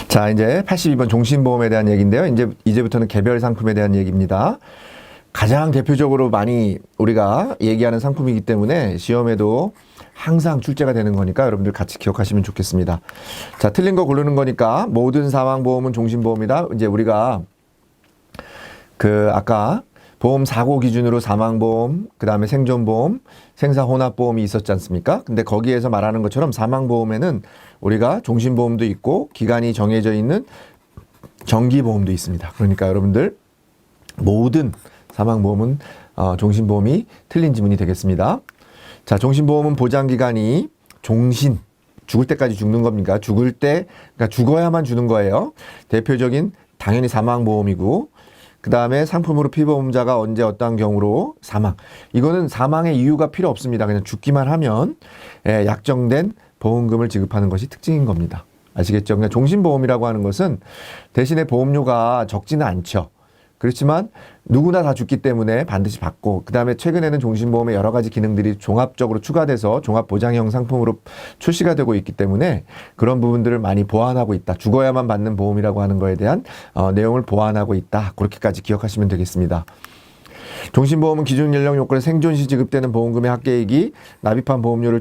자, 이제 82번 종신보험에 대한 얘기인데요. 이제부터는 개별 상품에 대한 얘기입니다. 가장 대표적으로 많이 우리가 얘기하는 상품이기 때문에 시험에도 항상 출제가 되는 거니까 여러분들 같이 기억하시면 좋겠습니다. 자, 틀린 거 고르는 거니까 모든 사망보험은 종신보험이다. 이제 우리가 아까 보험 사고 기준으로 사망보험, 그 다음에 생존보험, 생사혼합보험이 있었지 않습니까? 근데 거기에서 말하는 것처럼 사망보험에는 우리가 종신보험도 있고 기간이 정해져 있는 정기보험도 있습니다. 그러니까 여러분들 모든 사망보험은 종신보험이 틀린 지문이 되겠습니다. 자, 종신보험은 보장기간이 죽을 때까지 죽는 겁니까? 그러니까 죽어야만 주는 거예요. 대표적인 당연히 사망보험이고 그 다음에 상품으로 피보험자가 언제 어떠한 경우로 사망. 이거는 사망의 이유가 필요 없습니다. 그냥 죽기만 하면 약정된 보험금을 지급하는 것이 특징인 겁니다. 아시겠죠? 그냥 종신보험이라고 하는 것은 대신에 보험료가 적지는 않죠. 그렇지만 누구나 다 죽기 때문에 반드시 받고 그 다음에 최근에는 종신보험의 여러 가지 기능들이 종합적으로 추가돼서 종합보장형 상품으로 출시가 되고 있기 때문에 그런 부분들을 많이 보완하고 있다. 죽어야만 받는 보험이라고 하는 거에 대한 내용을 보완하고 있다. 그렇게까지 기억하시면 되겠습니다. 종신보험은 기준 연령 요건에 생존 시 지급되는 보험금의 합계액이 납입한 보험료를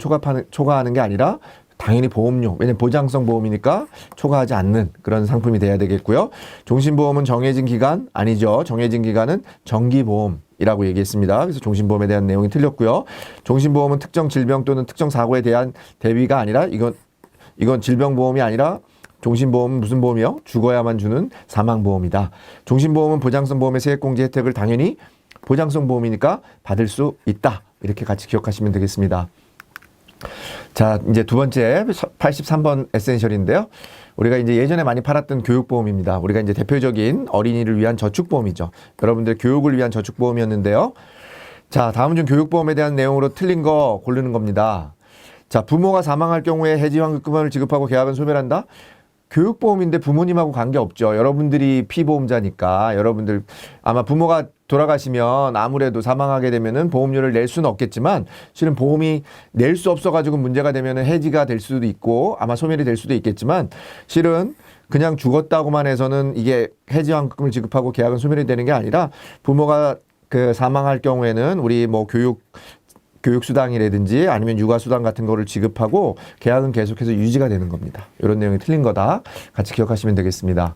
초과하는 게 아니라 당연히 보험료, 왜냐면 보장성 보험이니까 초과하지 않는 그런 상품이 돼야 되겠고요. 종신보험은 정해진 기간 아니죠. 정해진 기간은 정기보험이라고 얘기했습니다. 그래서 종신보험에 대한 내용이 틀렸고요. 종신보험은 특정 질병 또는 특정 사고에 대한 대비가 아니라 이건 질병보험이 아니라 종신보험은 무슨 보험이요? 죽어야만 주는 사망보험이다. 종신보험은 보장성 보험의 세액공제 혜택을 당연히 보장성 보험이니까 받을 수 있다. 이렇게 같이 기억하시면 되겠습니다. 자, 이제 두 번째 83번 에센셜인데요. 우리가 이제 예전에 많이 팔았던 교육보험입니다. 우리가 이제 대표적인 어린이를 위한 저축보험이죠. 여러분들 교육을 위한 저축보험이었는데요. 자, 다음 중 교육보험에 대한 내용으로 틀린 거 고르는 겁니다. 자, 부모가 사망할 경우에 해지환급금을 지급하고 계약은 소멸한다. 교육보험인데 부모님하고 관계없죠. 여러분들이 피보험자니까 여러분들 아마 부모가 돌아가시면 아무래도 사망하게 되면은 보험료를 낼 수는 없겠지만 실은 보험이 낼 수 없어가지고 문제가 되면은 해지가 될 수도 있고 아마 소멸이 될 수도 있겠지만 실은 그냥 죽었다고만 해서는 이게 해지환급금을 지급하고 계약은 소멸이 되는 게 아니라 부모가 사망할 경우에는 우리 뭐 교육수당이라든지 아니면 육아수당 같은 거를 지급하고 계약은 계속해서 유지가 되는 겁니다. 이런 내용이 틀린 거다. 같이 기억하시면 되겠습니다.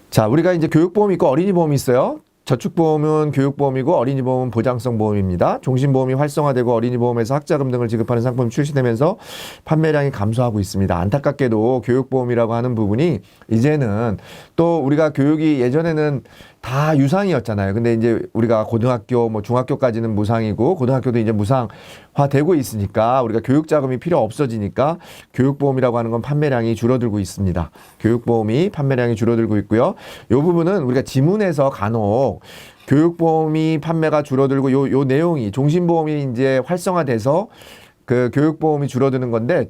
자, 우리가 이제 교육보험이 있고 어린이보험이 있어요. 저축보험은 교육보험이고 어린이보험은 보장성 보험입니다. 종신보험이 활성화되고 어린이보험에서 학자금 등을 지급하는 상품이 출시되면서 판매량이 감소하고 있습니다. 안타깝게도 교육보험이라고 하는 부분이 이제는 또 우리가 교육이 예전에는 다 유상이었잖아요. 근데 이제 우리가 고등학교, 중학교까지는 무상이고 고등학교도 이제 무상화되고 있으니까 우리가 교육자금이 필요 없어지니까 교육보험이라고 하는 건 판매량이 줄어들고 있습니다. 교육보험이 판매량이 줄어들고 있고요. 이 부분은 우리가 지문에서 간혹 교육보험이 판매가 줄어들고 요 내용이 종신보험이 이제 활성화돼서 교육보험이 줄어드는 건데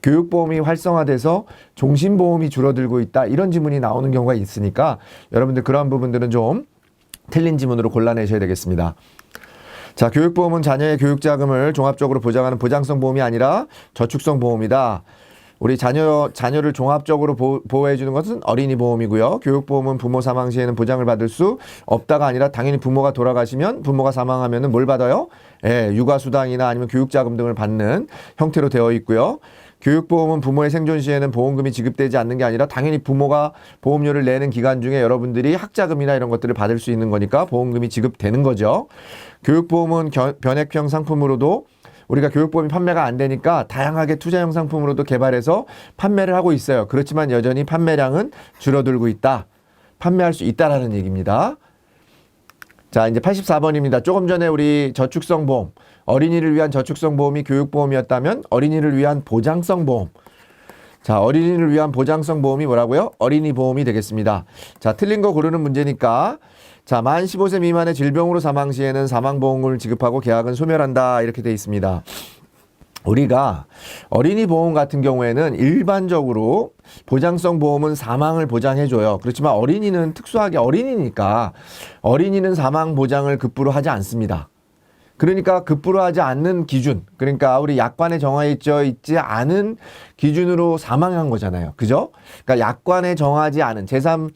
교육보험이 활성화돼서 종신보험이 줄어들고 있다. 이런 지문이 나오는 경우가 있으니까 여러분들 그런 부분들은 좀 틀린 지문으로 골라내셔야 되겠습니다. 자, 교육보험은 자녀의 교육자금을 종합적으로 보장하는 보장성 보험이 아니라 저축성 보험이다. 우리 자녀를 종합적으로 보호해 주는 것은 어린이 보험이고요. 교육보험은 부모 사망 시에는 보장을 받을 수 없다가 아니라 당연히 부모가 돌아가시면 부모가 사망하면은 뭘 받아요? 육아수당이나 아니면 교육자금 등을 받는 형태로 되어 있고요. 교육보험은 부모의 생존 시에는 보험금이 지급되지 않는 게 아니라 당연히 부모가 보험료를 내는 기간 중에 여러분들이 학자금이나 이런 것들을 받을 수 있는 거니까 보험금이 지급되는 거죠. 교육보험은 변액형 상품으로도 우리가 교육보험이 판매가 안 되니까 다양하게 투자형 상품으로도 개발해서 판매를 하고 있어요. 그렇지만 여전히 판매량은 줄어들고 있다. 판매할 수 있다라는 얘기입니다. 자, 이제 84번입니다. 조금 전에 우리 저축성 보험, 어린이를 위한 저축성 보험이 교육보험이었다면 어린이를 위한 보장성 보험. 자, 어린이를 위한 보장성 보험이 뭐라고요? 어린이 보험이 되겠습니다. 자, 틀린 거 고르는 문제니까. 자, 만 15세 미만의 질병으로 사망 시에는 사망보험을 지급하고 계약은 소멸한다. 이렇게 돼 있습니다. 우리가 어린이 보험 같은 경우에는 일반적으로 보장성 보험은 사망을 보장해줘요. 그렇지만 어린이는 특수하게 어린이니까 어린이는 사망 보장을 급부로 하지 않습니다. 그러니까 급부로 하지 않는 기준, 그러니까 우리 약관에 정해 있지 않은 기준으로 사망한 거잖아요. 그죠? 그러니까 약관에 정하지 않은 제3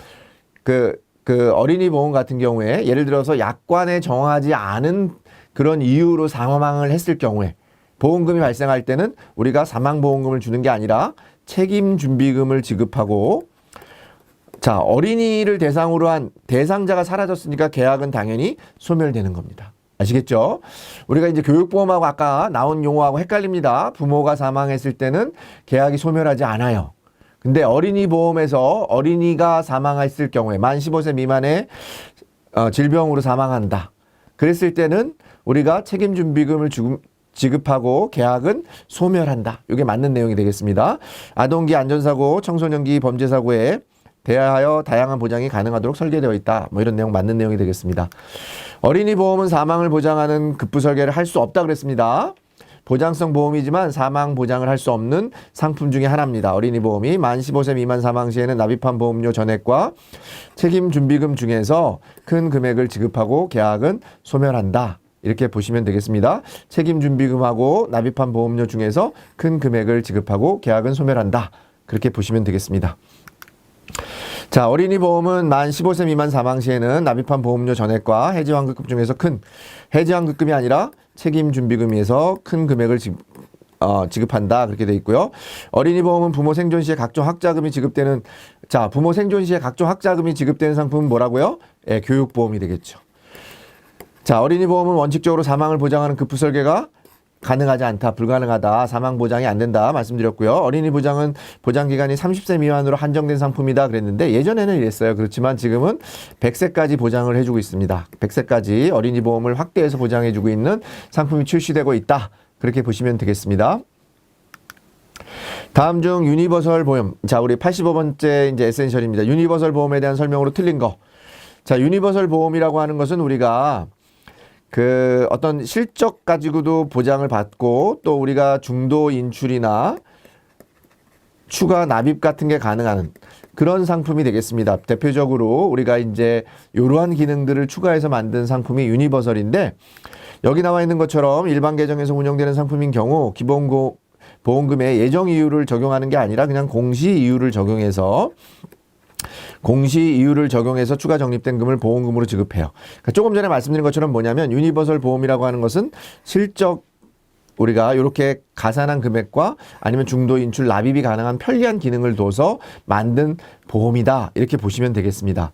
그 어린이 보험 같은 경우에 예를 들어서 약관에 정하지 않은 그런 이유로 사망을 했을 경우에 보험금이 발생할 때는 우리가 사망보험금을 주는 게 아니라 책임준비금을 지급하고, 자, 어린이를 대상으로 한 대상자가 사라졌으니까 계약은 당연히 소멸되는 겁니다. 아시겠죠? 우리가 이제 교육보험하고 아까 나온 용어하고 헷갈립니다. 부모가 사망했을 때는 계약이 소멸하지 않아요. 근데 어린이 보험에서 어린이가 사망했을 경우에 만 15세 미만의 질병으로 사망한다. 그랬을 때는 우리가 책임준비금을 지급하고 계약은 소멸한다. 이게 맞는 내용이 되겠습니다. 아동기 안전사고, 청소년기 범죄사고에 대하여 다양한 보장이 가능하도록 설계되어 있다. 뭐 이런 내용 맞는 내용이 되겠습니다. 어린이 보험은 사망을 보장하는 급부 설계를 할 수 없다 그랬습니다. 보장성 보험이지만 사망 보장을 할 수 없는 상품 중에 하나입니다. 어린이 보험이 만 15세 미만 사망 시에는 납입한 보험료 전액과 책임 준비금 중에서 큰 금액을 지급하고 계약은 소멸한다. 이렇게 보시면 되겠습니다. 책임 준비금하고 납입한 보험료 중에서 큰 금액을 지급하고 계약은 소멸한다. 그렇게 보시면 되겠습니다. 자, 어린이 보험은 만 15세 미만 사망 시에는 납입한 보험료 전액과 해지환급금 중에서 큰 해지환급금이 아니라 책임준비금에서 큰 금액을 지급한다. 그렇게 돼 있고요. 어린이 보험은 부모 생존 시에 각종 학자금이 지급되는, 자, 부모 생존 시에 각종 학자금이 지급되는 상품은 뭐라고요? 예, 교육보험이 되겠죠. 자, 어린이 보험은 원칙적으로 사망을 보장하는 급부 설계가 가능하지 않다, 불가능하다, 사망 보장이 안 된다 말씀드렸고요. 어린이 보장은 보장 기간이 30세 미만으로 한정된 상품이다 그랬는데 예전에는 이랬어요. 그렇지만 지금은 100세까지 보장을 해주고 있습니다. 100세까지 어린이 보험을 확대해서 보장해주고 있는 상품이 출시되고 있다. 그렇게 보시면 되겠습니다. 다음 중 유니버설 보험. 자, 우리 85번째 이제 에센셜입니다. 유니버설 보험에 대한 설명으로 틀린 거. 자, 유니버설 보험이라고 하는 것은 우리가 그 어떤 실적 가지고도 보장을 받고 또 우리가 중도 인출이나 추가 납입 같은 게 가능한 그런 상품이 되겠습니다. 대표적으로 우리가 이제 이러한 기능들을 추가해서 만든 상품이 유니버설인데, 여기 나와 있는 것처럼 일반 계정에서 운영되는 상품인 경우 기본 보험금에 예정 이율을 적용하는 게 아니라 그냥 공시 이율을 적용해서 추가 적립된 금을 보험금으로 지급해요. 그러니까 조금 전에 말씀드린 것처럼 뭐냐면 유니버설 보험이라고 하는 것은 실적 우리가 이렇게 가산한 금액과 아니면 중도 인출 납입이 가능한 편리한 기능을 둬서 만든 보험이다. 이렇게 보시면 되겠습니다.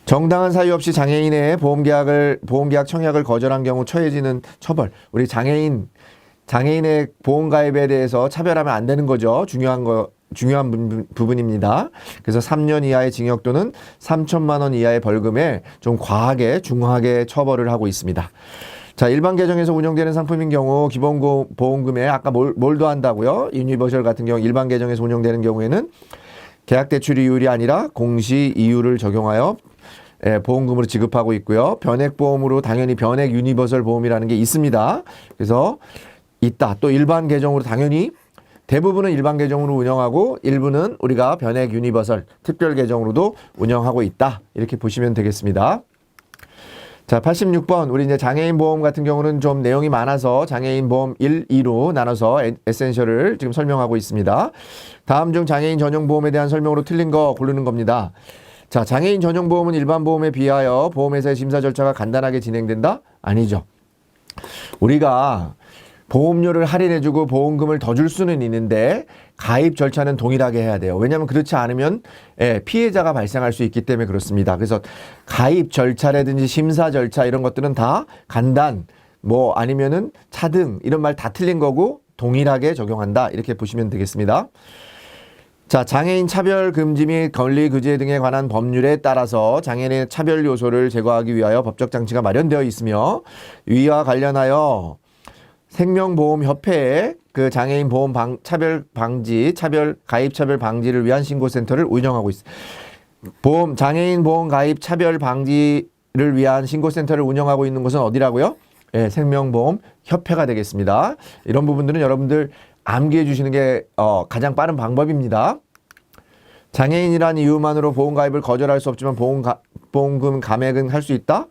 정당한 사유 없이 장애인의 보험계약 청약을 거절한 경우 처해지는 처벌. 우리 장애인의 보험가입에 대해서 차별하면 안 되는 거죠. 중요한 부분입니다. 그래서 3년 이하의 징역 또는 3천만 원 이하의 벌금에 좀 과하게 중하게 처벌을 하고 있습니다. 자, 일반 계정에서 운영되는 상품인 경우 기본 보험금에 아까 뭘 더한다고요? 유니버셜 같은 경우 일반 계정에서 운영되는 경우에는 계약 대출 이율이 아니라 공시 이율을 적용하여 보험금으로 지급하고 있고요. 변액 보험으로 당연히 변액 유니버설 보험이라는 게 있습니다. 그래서 있다. 또 일반 계정으로 당연히 대부분은 일반 계정으로 운영하고 일부는 우리가 변액 유니버설 특별 계정으로도 운영하고 있다. 이렇게 보시면 되겠습니다. 자, 86번. 우리 이제 장애인 보험 같은 경우는 좀 내용이 많아서 장애인 보험 1, 2로 나눠서 에센셜을 지금 설명하고 있습니다. 다음 중 장애인 전용 보험에 대한 설명으로 틀린 거 고르는 겁니다. 자, 장애인 전용 보험은 일반 보험에 비하여 보험회사의 심사 절차가 간단하게 진행된다? 아니죠. 우리가 보험료를 할인해주고 보험금을 더 줄 수는 있는데 가입 절차는 동일하게 해야 돼요. 왜냐하면 그렇지 않으면 피해자가 발생할 수 있기 때문에 그렇습니다. 그래서 가입 절차라든지 심사 절차 이런 것들은 다 간단, 뭐 아니면은 차등 이런 말 다 틀린 거고 동일하게 적용한다. 이렇게 보시면 되겠습니다. 자, 장애인 차별 금지 및 권리 구제 등에 관한 법률에 따라서 장애인의 차별 요소를 제거하기 위하여 법적 장치가 마련되어 있으며 이와 관련하여 생명보험협회에 그 장애인 보험 차별 방지, 가입 차별 방지를 위한 신고센터를 운영하고 있습니다. 장애인 보험 가입 차별 방지를 위한 신고센터를 운영하고 있는 곳은 어디라고요? 예, 생명보험협회가 되겠습니다. 이런 부분들은 여러분들 암기해 주시는 게 가장 빠른 방법입니다. 장애인이란 이유만으로 보험 가입을 거절할 수 없지만 보험금 감액은 할 수 있다?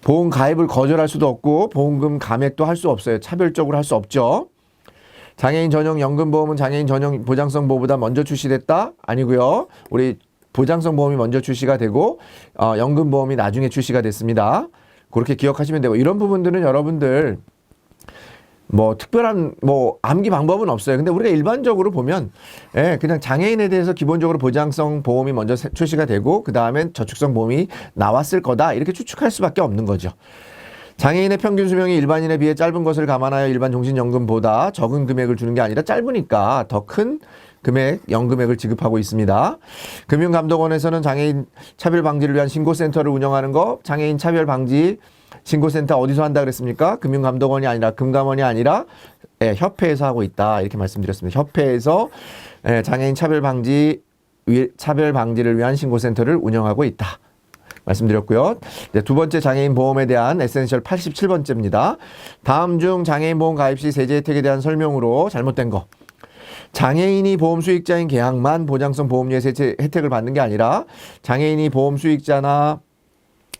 보험 가입을 거절할 수도 없고 보험금 감액도 할 수 없어요. 차별적으로 할 수 없죠. 장애인 전용 연금보험은 장애인 전용 보장성 보험보다 먼저 출시됐다? 아니고요. 우리 보장성 보험이 먼저 출시가 되고 연금보험이 나중에 출시가 됐습니다. 그렇게 기억하시면 되고 이런 부분들은 여러분들 뭐 특별한 뭐 암기 방법은 없어요. 근데 우리가 일반적으로 보면 그냥 장애인에 대해서 기본적으로 보장성 보험이 먼저 출시가 되고 그 다음엔 저축성 보험이 나왔을 거다 이렇게 추측할 수밖에 없는 거죠. 장애인의 평균 수명이 일반인에 비해 짧은 것을 감안하여 일반 종신연금보다 적은 금액을 주는 게 아니라 짧으니까 더 큰 금액 연금액을 지급하고 있습니다. 금융감독원에서는 장애인 차별 방지를 위한 신고센터를 운영하는 거 장애인 차별 방지 신고센터 어디서 한다 그랬습니까? 금융감독원이 아니라 금감원이 아니라 협회에서 하고 있다 이렇게 말씀드렸습니다. 협회에서 장애인 차별 방지를 위한 신고센터를 운영하고 있다 말씀드렸고요. 두 번째 장애인 보험에 대한 에센셜 87번째입니다. 다음 중 장애인 보험 가입 시 세제 혜택에 대한 설명으로 잘못된 거. 장애인이 보험 수익자인 계약만 보장성 보험료의 세제 혜택을 받는 게 아니라 장애인이 보험 수익자나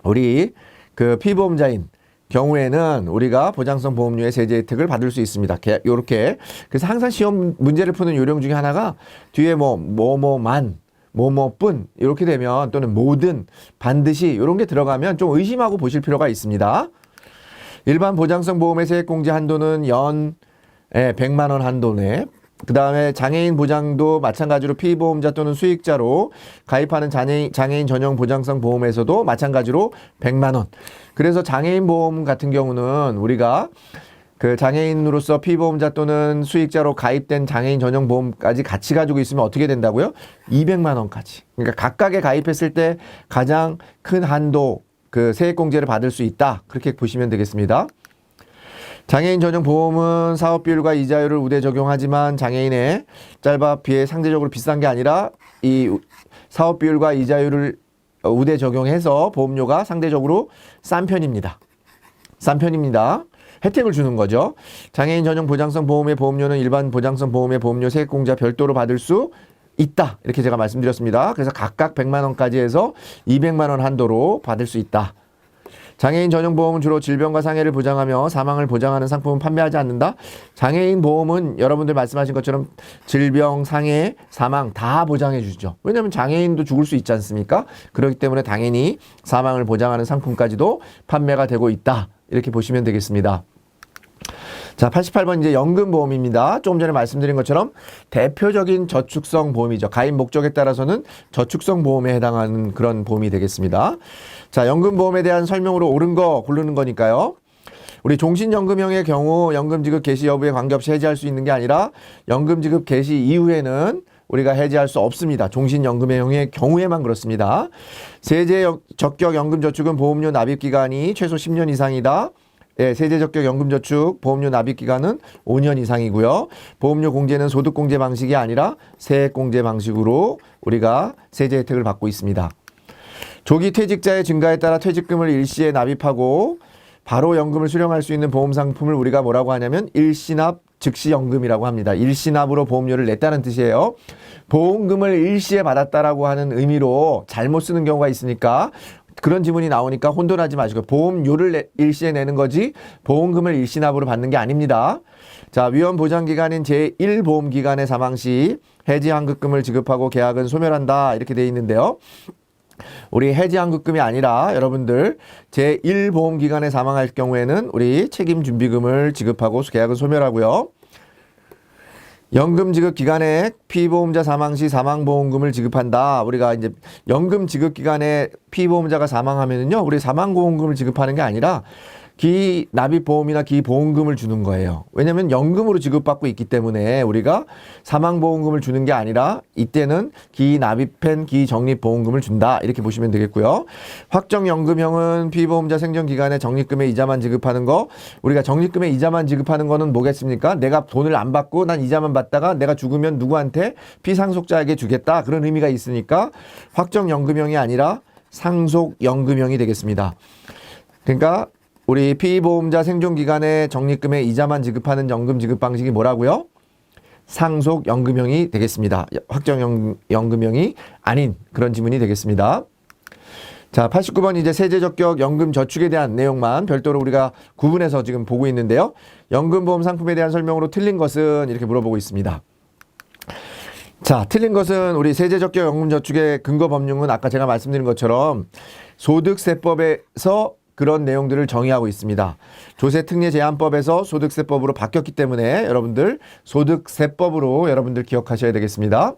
우리 그 피보험자인 경우에는 우리가 보장성 보험료의 세제 혜택을 받을 수 있습니다. 요렇게. 그래서 항상 시험 문제를 푸는 요령 중에 하나가 뒤에 뭐뭐만 뭐뭐뿐 이렇게 되면 또는 모든 반드시 이런 게 들어가면 좀 의심하고 보실 필요가 있습니다. 일반 보장성 보험의 세액공제 한도는 연 100만 원 한도네. 그 다음에 장애인 보장도 마찬가지로 피보험자 또는 수익자로 가입하는 장애인 전용 보장성 보험에서도 마찬가지로 100만 원. 그래서 장애인 보험 같은 경우는 우리가 그 장애인으로서 피보험자 또는 수익자로 가입된 장애인 전용 보험까지 같이 가지고 있으면 어떻게 된다고요? 200만 원까지. 그러니까 각각에 가입했을 때 가장 큰 한도 그 세액공제를 받을 수 있다. 그렇게 보시면 되겠습니다. 장애인 전용 보험은 사업비율과 이자율을 우대 적용하지만 장애인의 짤밥 비해 상대적으로 비싼 게 아니라 이 사업비율과 이자율을 우대 적용해서 보험료가 상대적으로 싼 편입니다. 혜택을 주는 거죠. 장애인 전용 보장성 보험의 보험료는 일반 보장성 보험의 보험료 세액공제와 별도로 받을 수 있다. 이렇게 제가 말씀드렸습니다. 그래서 각각 100만 원까지 해서 200만 원 한도로 받을 수 있다. 장애인 전용 보험은 주로 질병과 상해를 보장하며 사망을 보장하는 상품은 판매하지 않는다. 장애인 보험은 여러분들 말씀하신 것처럼 질병, 상해, 사망 다 보장해 주죠. 왜냐하면 장애인도 죽을 수 있지 않습니까? 그렇기 때문에 당연히 사망을 보장하는 상품까지도 판매가 되고 있다. 이렇게 보시면 되겠습니다. 자, 88번 이제 연금보험입니다. 조금 전에 말씀드린 것처럼 대표적인 저축성 보험이죠. 가입 목적에 따라서는 저축성 보험에 해당하는 그런 보험이 되겠습니다. 자, 연금보험에 대한 설명으로 옳은 거 고르는 거니까요. 우리 종신연금형의 경우 연금 지급 개시 여부에 관계없이 해지할 수 있는 게 아니라 연금 지급 개시 이후에는 우리가 해지할 수 없습니다. 종신연금형의 경우에만 그렇습니다. 세제 적격 연금저축은 보험료 납입 기간이 최소 10년 이상이다. 세제 적격 연금저축 보험료 납입 기간은 5년 이상이고요. 보험료 공제는 소득공제 방식이 아니라 세액공제 방식으로 우리가 세제 혜택을 받고 있습니다. 조기 퇴직자의 증가에 따라 퇴직금을 일시에 납입하고 바로 연금을 수령할 수 있는 보험 상품을 우리가 뭐라고 하냐면 일시납 즉시연금이라고 합니다. 일시납으로 보험료를 냈다는 뜻이에요. 보험금을 일시에 받았다라고 하는 의미로 잘못 쓰는 경우가 있으니까 그런 지문이 나오니까 혼돈하지 마시고 보험료를 일시에 내는 거지 보험금을 일시납으로 받는 게 아닙니다. 자, 위험보장기간인 제1보험기간의 사망 시 해지환급금을 지급하고 계약은 소멸한다 이렇게 되어 있는데요. 우리 해지환급금이 아니라 여러분들 제1보험기간에 사망할 경우에는 우리 책임준비금을 지급하고 계약은 소멸하고요. 연금 지급 기간에 피보험자 사망 시 사망보험금을 지급한다. 우리가 이제 연금 지급 기간에 피보험자가 사망하면은요, 우리 사망보험금을 지급하는 게 아니라 기납입보험이나 기보험금을 주는 거예요. 왜냐하면 연금으로 지급받고 있기 때문에 우리가 사망보험금을 주는 게 아니라 이때는 기납입한 기적립보험금을 준다. 이렇게 보시면 되겠고요. 확정연금형은 피보험자 생존기간에 적립금의 이자만 지급하는 거. 우리가 적립금의 이자만 지급하는 거는 뭐겠습니까? 내가 돈을 안 받고 난 이자만 받다가 내가 죽으면 누구한테 피상속자에게 주겠다. 그런 의미가 있으니까 확정연금형이 아니라 상속연금형이 되겠습니다. 그러니까 우리 피보험자 생존기간에 적립금의 이자만 지급하는 연금 지급 방식이 뭐라고요? 상속연금형이 되겠습니다. 확정연금형이 아닌 그런 지문이 되겠습니다. 자, 89번 이제 세제적격 연금저축에 대한 내용만 별도로 우리가 구분해서 지금 보고 있는데요. 연금보험 상품에 대한 설명으로 틀린 것은 이렇게 물어보고 있습니다. 자, 틀린 것은 우리 세제적격 연금저축의 근거 법률은 아까 제가 말씀드린 것처럼 소득세법에서 그런 내용들을 정의하고 있습니다. 조세특례제한법에서 소득세법으로 바뀌었기 때문에 여러분들 소득세법으로 여러분들 기억하셔야 되겠습니다.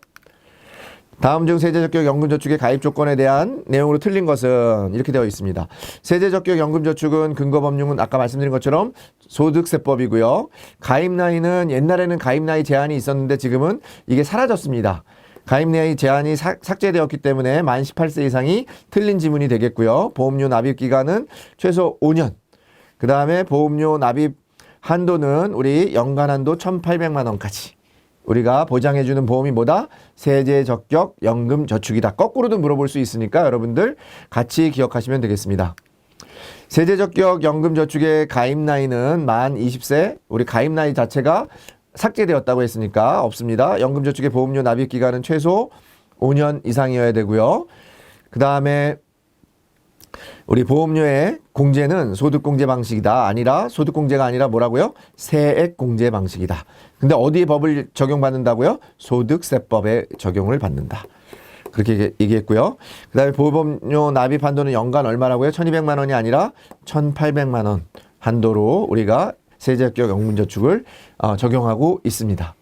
다음 중 세제적격 연금저축의 가입 조건에 대한 내용으로 틀린 것은 이렇게 되어 있습니다. 세제적격 연금저축은 근거법률은 아까 말씀드린 것처럼 소득세법이고요. 가입 나이는 옛날에는 가입 나이 제한이 있었는데 지금은 이게 사라졌습니다. 가입 나이 제한이 삭제되었기 때문에 만 18세 이상이 틀린 지문이 되겠고요. 보험료 납입 기간은 최소 5년. 그 다음에 보험료 납입 한도는 우리 연간 한도 1,800만 원까지. 우리가 보장해주는 보험이 뭐다? 세제적격 연금저축이다. 거꾸로도 물어볼 수 있으니까 여러분들 같이 기억하시면 되겠습니다. 세제적격 연금저축의 가입 나이는 만 20세. 우리 가입 나이 자체가 삭제되었다고 했으니까 없습니다. 연금저축의 보험료 납입 기간은 최소 5년 이상이어야 되고요. 그 다음에 우리 보험료의 공제는 소득공제 방식이다. 아니라 소득공제가 아니라 뭐라고요? 세액공제 방식이다. 근데 어디에 법을 적용받는다고요? 소득세법에 적용을 받는다. 그렇게 얘기했고요. 그 다음에 보험료 납입 한도는 연간 얼마라고요? 1,200만 원이 아니라 1,800만 원 한도로 우리가 세제적격 연금저축을 적용하고 있습니다.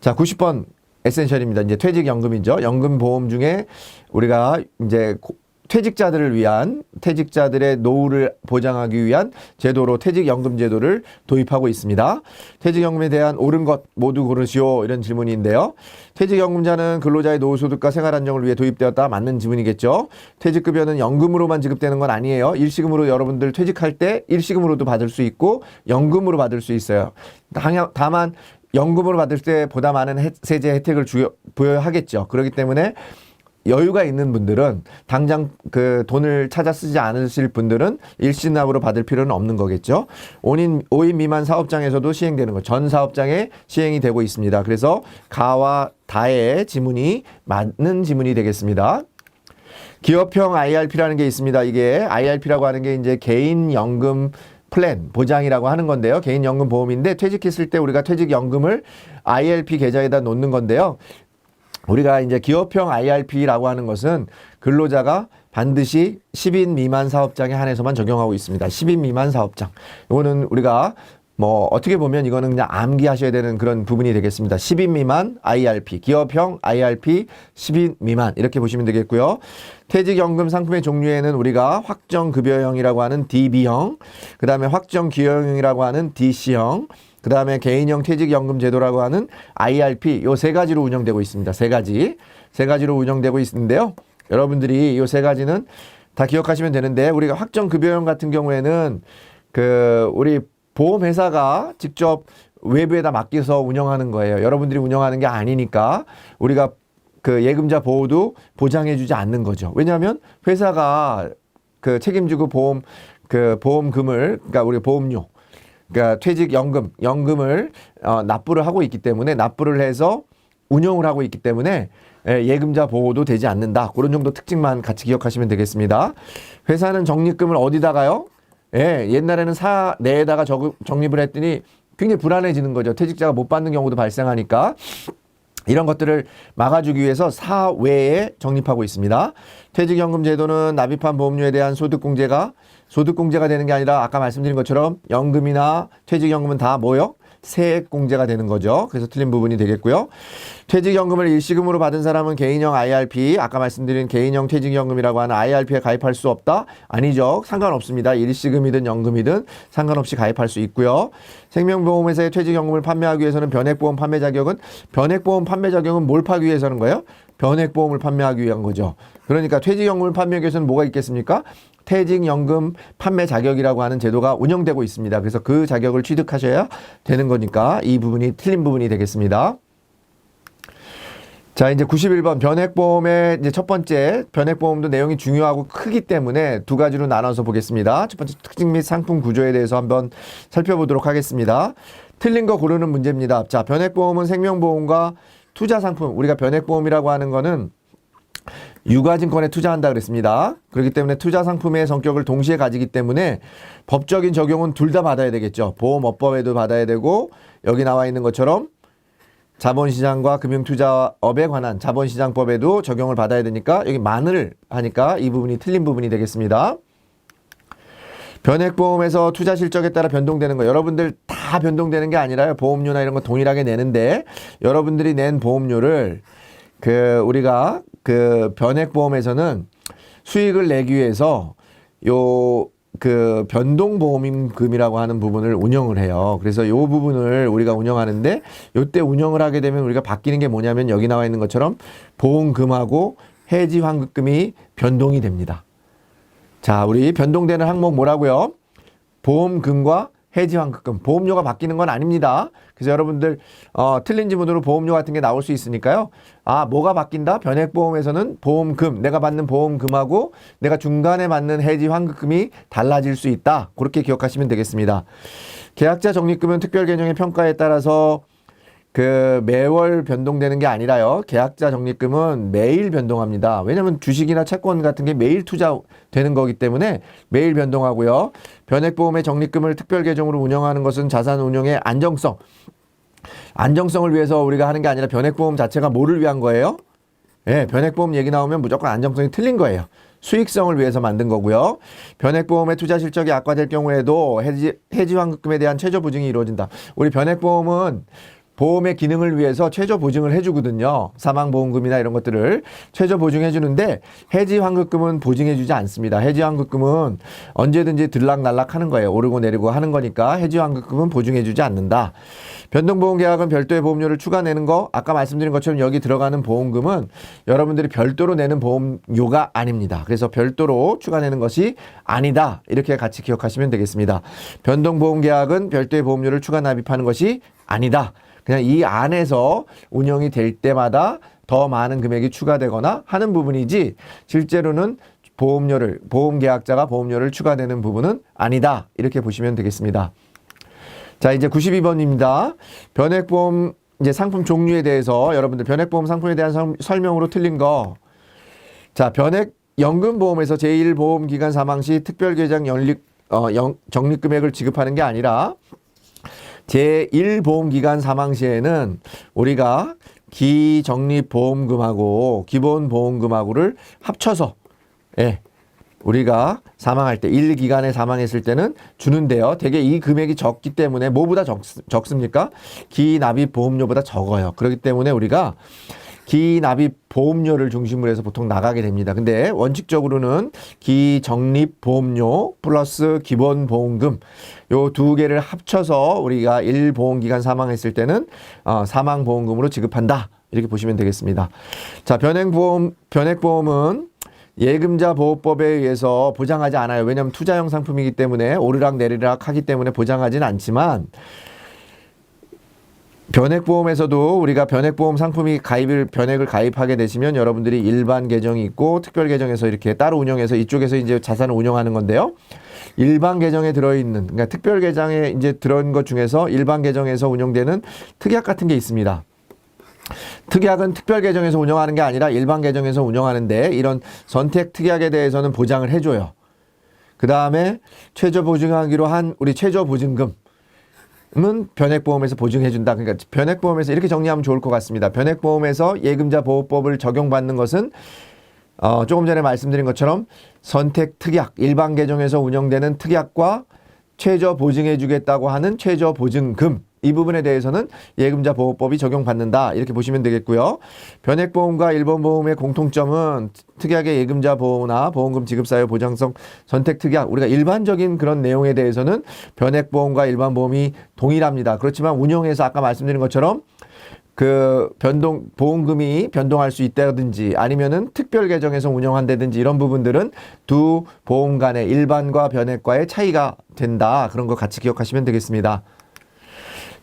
자, 90번 에센셜입니다. 이제 퇴직연금이죠. 연금보험 중에 우리가 이제 퇴직자들을 위한 퇴직자들의 노후를 보장하기 위한 제도로 퇴직연금 제도를 도입하고 있습니다. 퇴직연금에 대한 옳은 것 모두 고르시오 이런 질문인데요. 퇴직연금자는 근로자의 노후소득과 생활안정을 위해 도입되었다. 맞는 지문이겠죠. 퇴직급여는 연금으로만 지급되는 건 아니에요. 일시금으로 여러분들 퇴직할 때 일시금으로도 받을 수 있고 연금으로 받을 수 있어요. 다만 연금으로 받을 때 보다 많은 세제 혜택을 부여하겠죠. 그렇기 때문에 여유가 있는 분들은 당장 그 돈을 찾아 쓰지 않으실 분들은 일시납으로 받을 필요는 없는 거겠죠. 5인 미만 사업장에서도 시행되는 거. 전 사업장에 시행이 되고 있습니다. 그래서 가와 다의 지문이 맞는 지문이 되겠습니다. 기업형 IRP라는 게 있습니다. 이게 IRP라고 하는 게 이제 개인연금 플랜 보장이라고 하는 건데요. 개인연금 보험인데 퇴직했을 때 우리가 퇴직연금을 IRP 계좌에다 놓는 건데요. 우리가 이제 기업형 IRP라고 하는 것은 근로자가 반드시 10인 미만 사업장에 한해서만 적용하고 있습니다. 10인 미만 사업장. 이거는 우리가 뭐 어떻게 보면 이거는 그냥 암기하셔야 되는 그런 부분이 되겠습니다. 10인 미만 IRP, 기업형 IRP 10인 미만 이렇게 보시면 되겠고요. 퇴직연금 상품의 종류에는 우리가 확정급여형이라고 하는 DB형, 그 다음에 확정기여형이라고 하는 DC형, 그 다음에 개인형 퇴직연금 제도라고 하는 IRP 요 세 가지로 운영되고 있습니다. 세 가지로 운영되고 있는데요. 여러분들이 요 세 가지는 다 기억하시면 되는데 우리가 확정급여형 같은 경우에는 우리 보험회사가 직접 외부에다 맡겨서 운영하는 거예요. 여러분들이 운영하는 게 아니니까 우리가 예금자 보호도 보장해주지 않는 거죠. 왜냐하면 회사가 책임지고 보험금을 그러니까 우리 보험료 그러니까 연금을 납부를 하고 있기 때문에 납부를 해서 운영을 하고 있기 때문에 예금자 보호도 되지 않는다. 그런 정도 특징만 같이 기억하시면 되겠습니다. 회사는 적립금을 어디다가요? 옛날에는 사내에다가 적립을 했더니 굉장히 불안해지는 거죠. 퇴직자가 못 받는 경우도 발생하니까 이런 것들을 막아주기 위해서 사외에 적립하고 있습니다. 퇴직연금 제도는 납입한 보험료에 대한 소득공제가 되는 게 아니라 아까 말씀드린 것처럼 연금이나 퇴직연금은 다 뭐요? 세액공제가 되는 거죠. 그래서 틀린 부분이 되겠고요. 퇴직연금을 일시금으로 받은 사람은 개인형 IRP, 아까 말씀드린 개인형 퇴직연금이라고 하는 IRP에 가입할 수 없다? 아니죠. 상관없습니다. 일시금이든 연금이든 상관없이 가입할 수 있고요. 생명보험회사의 퇴직연금을 판매하기 위해서는 변액보험 판매 자격은 뭘 파기 위해서 하는 거예요? 변액보험을 판매하기 위한 거죠. 그러니까 퇴직연금을 판매하기 위해서는 뭐가 있겠습니까? 퇴직연금 판매 자격이라고 하는 제도가 운영되고 있습니다. 그래서 그 자격을 취득하셔야 되는 거니까 이 부분이 틀린 부분이 되겠습니다. 자, 이제 91번 변액보험의 이제 첫 번째, 변액보험도 내용이 중요하고 크기 때문에 두 가지로 나눠서 보겠습니다. 첫 번째 특징 및 상품 구조에 대해서 한번 살펴보도록 하겠습니다. 틀린 거 고르는 문제입니다. 자, 변액보험은 생명보험과 투자상품, 우리가 변액보험이라고 하는 거는 유가증권에 투자한다 그랬습니다. 그렇기 때문에 투자상품의 성격을 동시에 가지기 때문에 법적인 적용은 둘 다 받아야 되겠죠. 보험업법에도 받아야 되고 여기 나와 있는 것처럼 자본시장과 금융투자업에 관한 자본시장법에도 적용을 받아야 되니까 여기 만을 하니까 이 부분이 틀린 부분이 되겠습니다. 변액보험에서 투자 실적에 따라 변동되는 거, 여러분들 다 변동되는 게 아니라요. 보험료나 이런 거 동일하게 내는데 여러분들이 낸 보험료를 우리가 변액보험에서는 수익을 내기 위해서 변동보험금이라고 하는 부분을 운영을 해요. 그래서 이 부분을 우리가 운영하는데 이때 운영을 하게 되면 우리가 바뀌는 게 뭐냐면 여기 나와 있는 것처럼 보험금하고 해지환급금이 변동이 됩니다. 자, 우리 변동되는 항목 뭐라고요? 보험금과 해지환급금, 보험료가 바뀌는 건 아닙니다. 그래서 여러분들 틀린 지문으로 보험료 같은 게 나올 수 있으니까요. 아, 뭐가 바뀐다? 변액보험에서는 보험금, 내가 받는 보험금하고 내가 중간에 받는 해지환급금이 달라질 수 있다. 그렇게 기억하시면 되겠습니다. 계약자 적립금은 특별개정의 평가에 따라서 매월 변동되는 게 아니라요. 계약자 적립금은 매일 변동합니다. 왜냐하면 주식이나 채권 같은 게 매일 투자되는 거기 때문에 매일 변동하고요. 변액보험의 적립금을 특별계정으로 운영하는 것은 자산 운용의 안정성을 위해서 우리가 하는 게 아니라 변액보험 자체가 뭐를 위한 거예요? 예, 변액보험 얘기 나오면 무조건 안정성이 틀린 거예요. 수익성을 위해서 만든 거고요. 변액보험의 투자 실적이 악화될 경우에도 해지환급금에 대한 최저 보증이 이루어진다. 우리 변액보험은 보험의 기능을 위해서 최저 보증을 해주거든요. 사망보험금이나 이런 것들을 최저 보증해주는데 해지환급금은 보증해주지 않습니다. 해지환급금은 언제든지 들락날락 하는 거예요. 오르고 내리고 하는 거니까 해지환급금은 보증해주지 않는다. 변동보험계약은 별도의 보험료를 추가 내는 거, 아까 말씀드린 것처럼 여기 들어가는 보험금은 여러분들이 별도로 내는 보험료가 아닙니다. 그래서 별도로 추가 내는 것이 아니다. 이렇게 같이 기억하시면 되겠습니다. 변동보험계약은 별도의 보험료를 추가 납입하는 것이 아니다. 그냥 이 안에서 운영이 될 때마다 더 많은 금액이 추가되거나 하는 부분이지 실제로는 보험계약자가 보험료를 추가되는 부분은 아니다. 이렇게 보시면 되겠습니다. 자, 이제 92번입니다. 변액보험 이제 상품 종류에 대해서 여러분들 변액보험 상품에 대한 설명으로 틀린 거. 자, 변액연금보험에서 제1보험기간 사망 시 특별계정 적립금액을 지급하는 게 아니라 제1보험기간 사망 시에는 우리가 기적립보험금하고 기본보험금하고를 합쳐서 우리가 사망할 때 1기간에 사망했을 때는 주는데요. 되게 이 금액이 적기 때문에 뭐보다 적습니까? 기납입보험료보다 적어요. 그렇기 때문에 우리가 기납입보험료를 중심으로 해서 보통 나가게 됩니다. 근데 원칙적으로는 기적립보험료 플러스 기본보험금 요 두 개를 합쳐서 우리가 1보험기간 사망했을 때는 사망보험금으로 지급한다. 이렇게 보시면 되겠습니다. 자, 변액보험은 예금자 보호법에 의해서 보장하지 않아요. 왜냐하면 투자형 상품이기 때문에 오르락 내리락 하기 때문에 보장하진 않지만 변액보험에서도 우리가 변액보험 상품이 변액을 가입하게 되시면 여러분들이 일반 계정이 있고 특별 계정에서 이렇게 따로 운영해서 이쪽에서 이제 자산을 운영하는 건데요. 일반 계정에 들어있는, 그러니까 특별 계정에 이제 들어있는 것 중에서 일반 계정에서 운영되는 특약 같은 게 있습니다. 특약은 특별 계정에서 운영하는 게 아니라 일반 계정에서 운영하는데 이런 선택 특약에 대해서는 보장을 해줘요. 그 다음에 최저 보증하기로 한 우리 최저 보증금 은 변액보험에서 보증해준다. 그러니까 변액보험에서 이렇게 정리하면 좋을 것 같습니다. 변액보험에서 예금자 보호법을 적용받는 것은 조금 전에 말씀드린 것처럼 선택 특약, 일반 계정에서 운영되는 특약과 최저 보증해주겠다고 하는 최저 보증금 이 부분에 대해서는 예금자 보호법이 적용받는다. 이렇게 보시면 되겠고요. 변액보험과 일반보험의 공통점은 특이하게 예금자 보호나 보험금 지급 사유 보장성 선택 특약, 우리가 일반적인 그런 내용에 대해서는 변액보험과 일반보험이 동일합니다. 그렇지만 운용에서 아까 말씀드린 것처럼 그 보험금이 변동할 수 있다든지 아니면은 특별 계정에서 운영한다든지 이런 부분들은 두 보험 간의 일반과 변액과의 차이가 된다. 그런 거 같이 기억하시면 되겠습니다.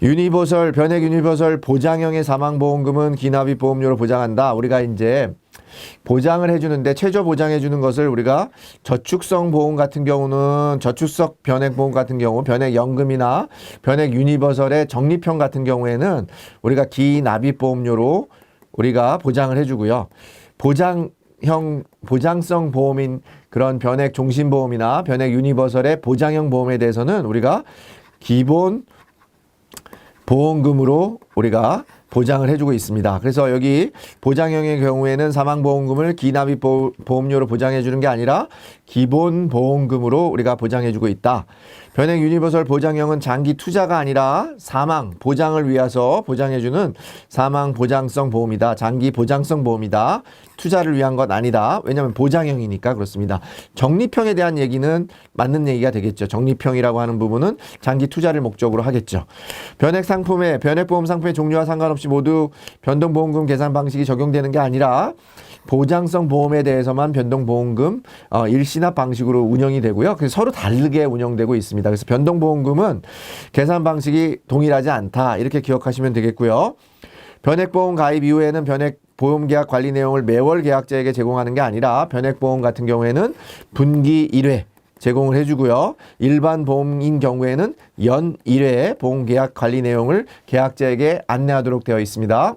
유니버설, 변액 유니버설 보장형의 사망보험금은 기납입 보험료로 보장한다. 우리가 이제 보장을 해주는데 최저 보장해주는 것을 우리가 저축성 보험 같은 경우는 저축성 변액보험 같은 경우 변액연금이나 변액 유니버설의 적립형 같은 경우에는 우리가 기납입 보험료로 우리가 보장을 해주고요. 보장성 보험인 그런 변액 종신보험이나 변액 유니버설의 보장형 보험에 대해서는 우리가 기본 보험금으로 우리가 보장을 해주고 있습니다. 그래서 여기 보장형의 경우에는 사망보험금을 기납입 보험료로 보장해주는 게 아니라 기본 보험금으로 우리가 보장해주고 있다. 변액 유니버설 보장형은 장기 투자가 아니라 사망 보장을 위해서 보장해주는 사망 보장성 보험이다. 장기 보장성 보험이다. 투자를 위한 것 아니다. 왜냐하면 보장형이니까 그렇습니다. 적립형에 대한 얘기는 맞는 얘기가 되겠죠. 적립형이라고 하는 부분은 장기 투자를 목적으로 하겠죠. 변액보험 상품의 종류와 상관없이 모두 변동보험금 계산 방식이 적용되는 게 아니라 보장성 보험에 대해서만 변동보험금 일시납 방식으로 운영이 되고요. 그래서 서로 다르게 운영되고 있습니다. 그래서 변동보험금은 계산 방식이 동일하지 않다. 이렇게 기억하시면 되겠고요. 변액보험 가입 이후에는 변액보험계약 관리 내용을 매월 계약자에게 제공하는 게 아니라 변액보험 같은 경우에는 분기 1회 제공을 해주고요. 일반 보험인 경우에는 연 1회 보험계약 관리 내용을 계약자에게 안내하도록 되어 있습니다.